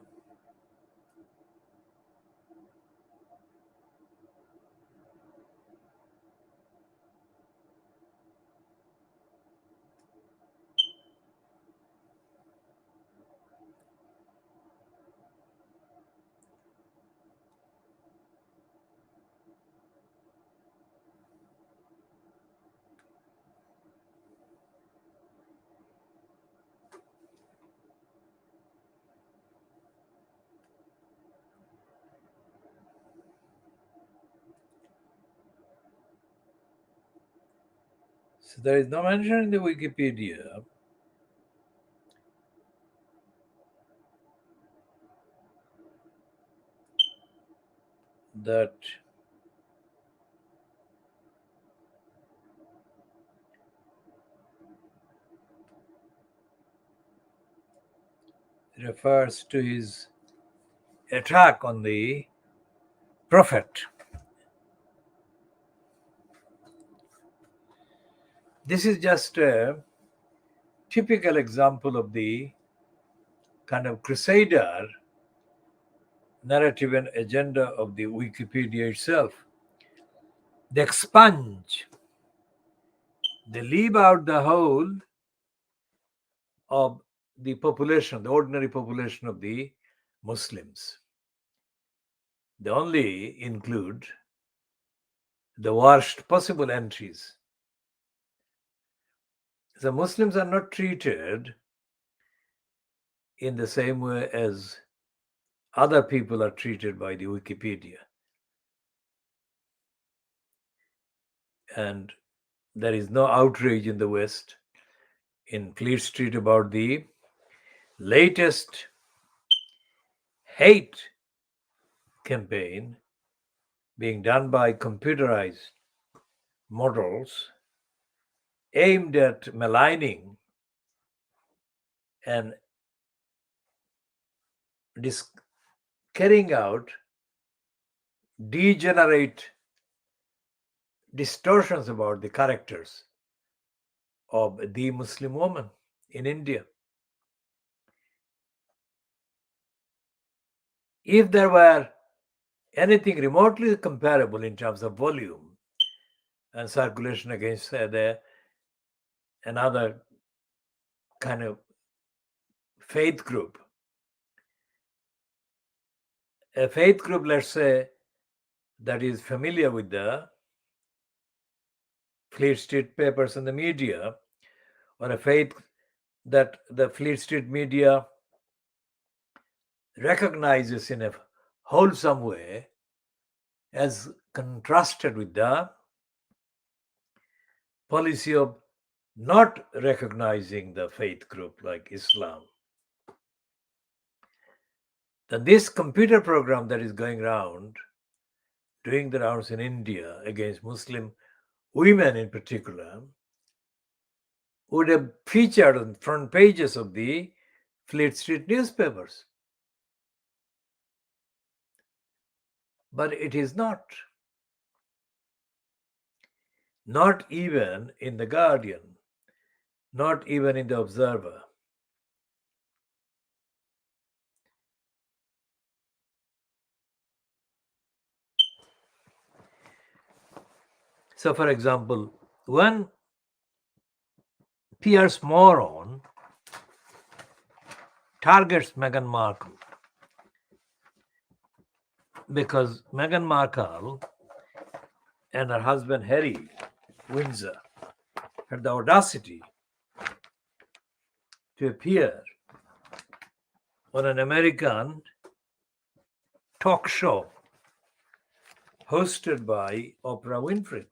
So there is no mention in the Wikipedia that refers to his attack on the Prophet. This is just a typical example of the kind of crusader narrative and agenda of the Wikipedia itself. They expunge, they leave out the whole of the population, the ordinary population of the Muslims. They only include the worst possible entries. The Muslims are not treated in the same way as other people are treated by the Wikipedia. And there is no outrage in the West, in Fleet Street, about the latest hate campaign being done by computerized models aimed at maligning and carrying out degenerate distortions about the characters of the Muslim woman in India. If there were anything remotely comparable in terms of volume and circulation against another kind of faith group, a faith group, let's say, that is familiar with the Fleet Street papers and the media, or a faith that the Fleet Street media recognizes in a wholesome way, as contrasted with the policy of not recognizing the faith group like Islam. Then this computer program that is going around, doing the rounds in India against Muslim women in particular, would have featured on front pages of the Fleet Street newspapers. But it is not. Not even in the Guardian, not even in the Observer. So, for example, when Piers Morgan targets Meghan Markle, because Meghan Markle and her husband Harry Windsor had the audacity to appear on an American talk show hosted by Oprah Winfrey.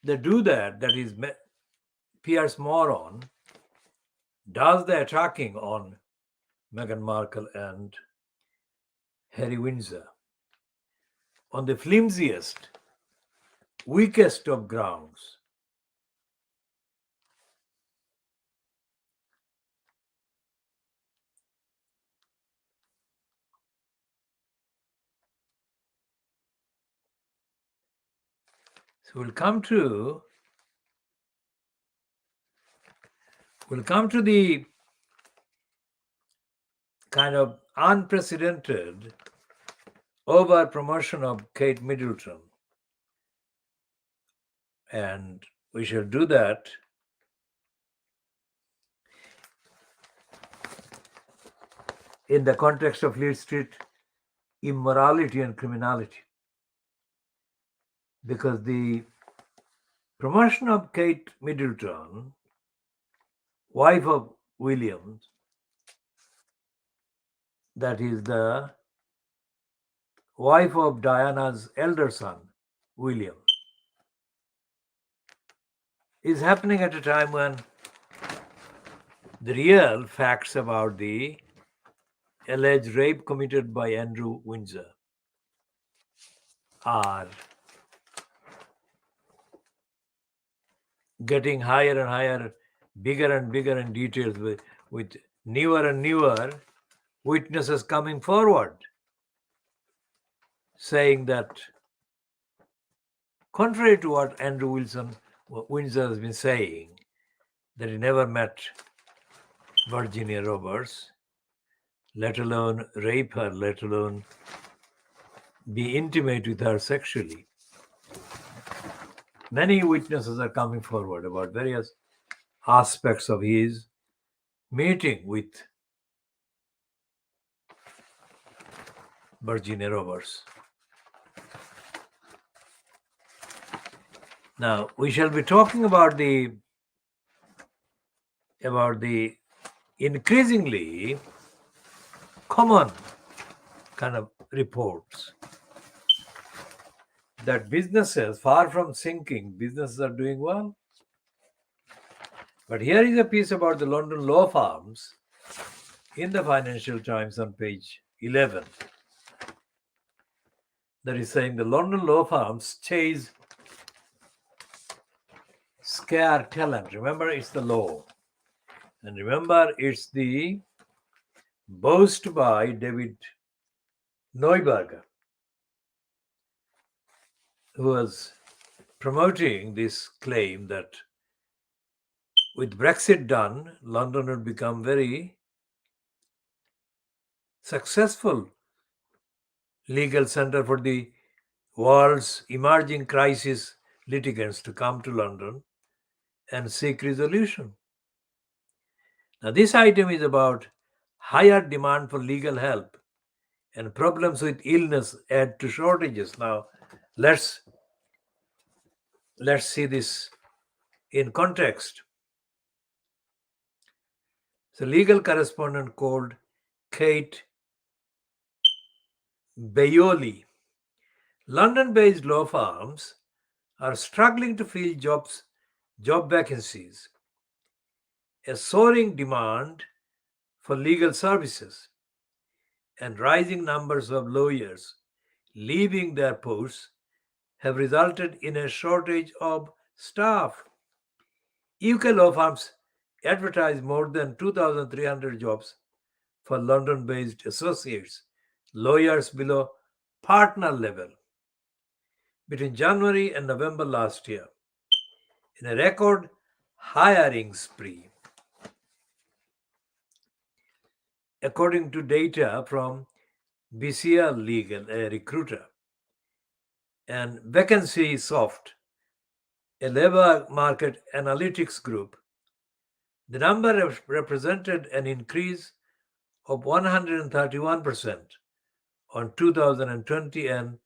They do that is Piers Morgan does the attacking on Meghan Markle and Harry Windsor on the flimsiest, weakest of grounds. So we'll come to the kind of unprecedented over promotion of Kate Middleton. And we shall do that in the context of Fleet Street immorality and criminality. Because the promotion of Kate Middleton, wife of Williams, that is the wife of Diana's elder son, William, is happening at a time when the real facts about the alleged rape committed by Andrew Windsor are getting higher and higher, bigger and bigger in details with newer and newer witnesses coming forward saying that, contrary to what Andrew Windsor has been saying, that he never met Virginia Roberts, let alone rape her, let alone be intimate with her sexually. Many witnesses are coming forward about various aspects of his meeting with Virginia Roberts. Now, we shall be talking about the increasingly common kind of reports that businesses, far from sinking, businesses are doing well. But here is a piece about the London law firms in the Financial Times on page 11 that is saying the London law firms chase scare talent. Remember, it's the law. And remember, it's the boast by David Neuberger, who was promoting this claim that with Brexit done, London would become very successful legal center for the world's emerging crisis litigants to come to London and seek resolution. Now, this item is about higher demand for legal help and problems with illness add to shortages. Now, let's see this in context. So, legal correspondent called Kate Bayoli. London-based law firms are struggling to fill job vacancies. A soaring demand for legal services and rising numbers of lawyers leaving their posts have resulted in a shortage of staff. UK law firms advertise more than 2,300 jobs for London-based associates, lawyers below partner level, between January and November last year, in a record hiring spree. According to data from BCL Legal, a recruiter, and Vacancy Soft, a labor market analytics group, the number represented an increase of 131% on 2020 and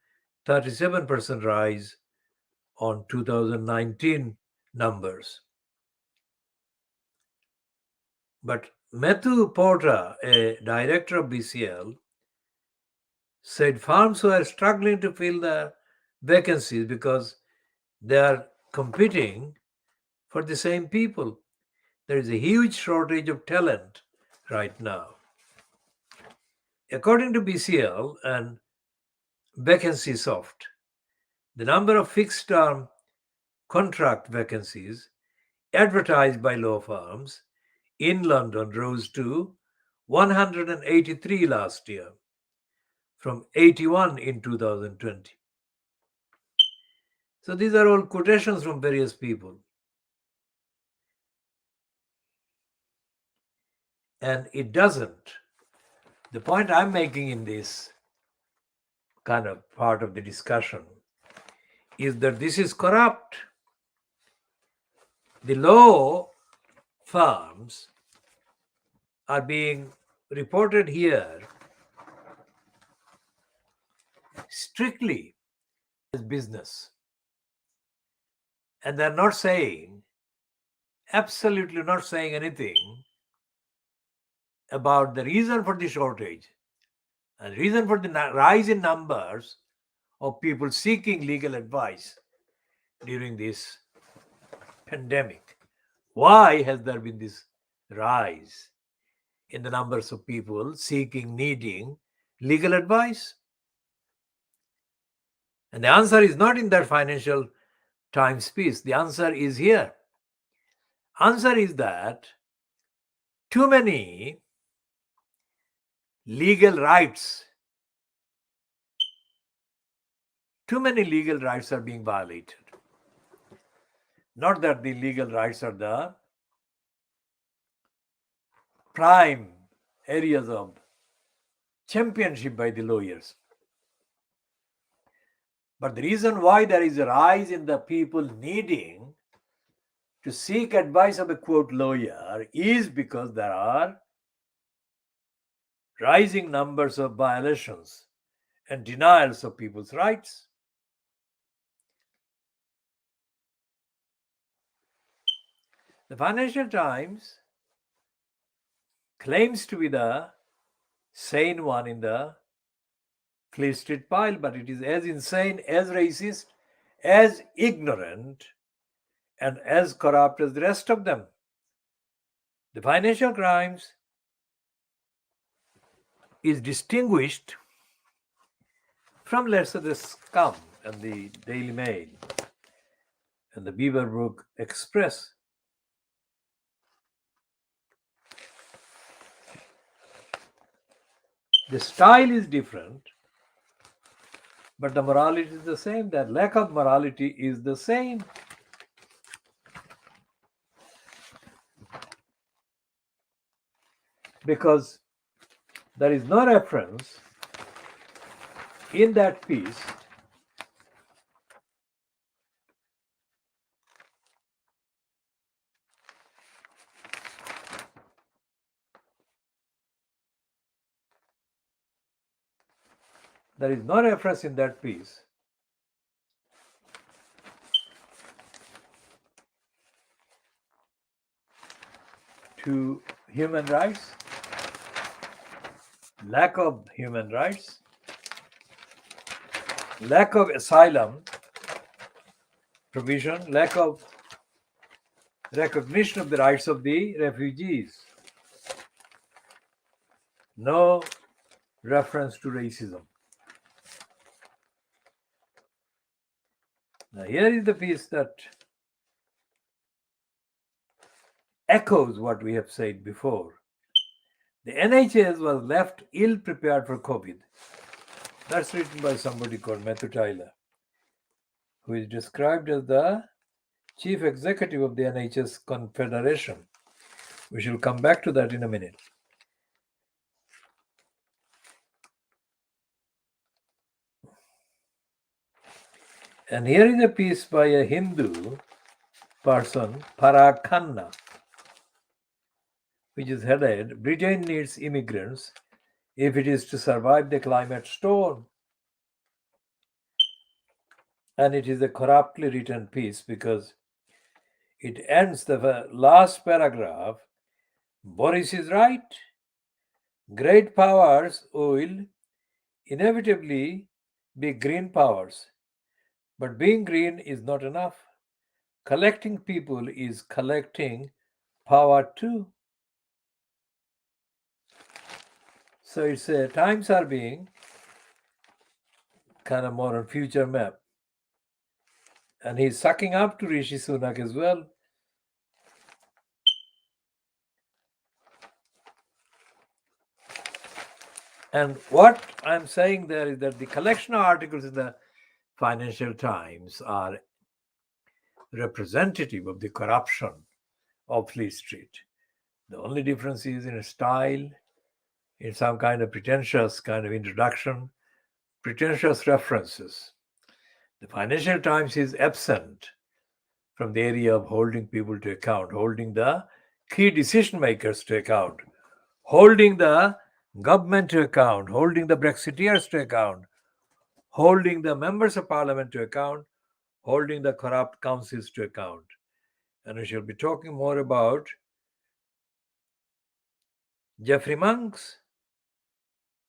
37% rise on 2019 numbers. But Matthew Porter, a director of BCL, said firms were struggling to fill their vacancies because they are competing for the same people. There is a huge shortage of talent right now. According to BCL and Vacancy Soft, the number of fixed-term contract vacancies advertised by law firms in London rose to 183 last year, from 81 in 2020. So these are all quotations from various people. And it doesn't. The point I'm making in this kind of part of the discussion is that this is corrupt. The law firms are being reported here strictly as business. And they're not saying, absolutely not saying anything about the reason for the shortage and reason for the rise in numbers of people seeking legal advice during this pandemic. Why has there been this rise? in the numbers of people seeking, needing legal advice? And the answer is not in that Financial Times piece. The answer is here. Answer is that too many legal rights are being violated. Not that the legal rights are the prime areas of championship by the lawyers. But the reason why there is a rise in the people needing to seek advice of a quote lawyer is because there are rising numbers of violations and denials of people's rights. The Financial Times claims to be the sane one in the Fleet Street pile, but it is as insane, as racist, as ignorant, and as corrupt as the rest of them. The Financial Times is distinguished from, let's say, the Scum and the Daily Mail and the Beaverbrook Express. The style is different, but the morality is the same. That lack of morality is the same. Because there is no reference in that piece to human rights, lack of human rights, lack of asylum provision, lack of recognition of the rights of the refugees, no reference to racism. Now, here is the piece that echoes what we have said before. The NHS was left ill prepared for COVID. That's written by somebody called Matthew Tyler, who is described as the chief executive of the NHS Confederation. We shall come back to that in a minute. And here is a piece by a Hindu person, Parag Khanna, which is headed, Britain needs immigrants if it is to survive the climate storm. And it is a corruptly written piece because it ends the last paragraph. Boris is right. Great powers will inevitably be green powers. But being green is not enough. Collecting people is collecting power too. So it's times are being kind of more on future map. And he's sucking up to Rishi Sunak as well. And what I'm saying there is that the collection of articles in the Financial Times are representative of the corruption of Fleet Street. The only difference is in a style, in some kind of pretentious kind of introduction, pretentious references. The Financial Times is absent from the area of holding people to account, holding the key decision makers to account, holding the government to account, holding the Brexiteers to account, holding the members of parliament to account, holding the corrupt councils to account. And we shall be talking more about Geoffrey Monks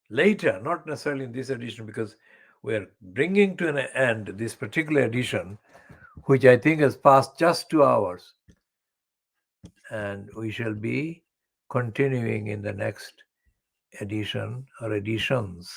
later, not necessarily in this edition, because we are bringing to an end this particular edition, which I think has passed just 2 hours. And we shall be continuing in the next edition or editions.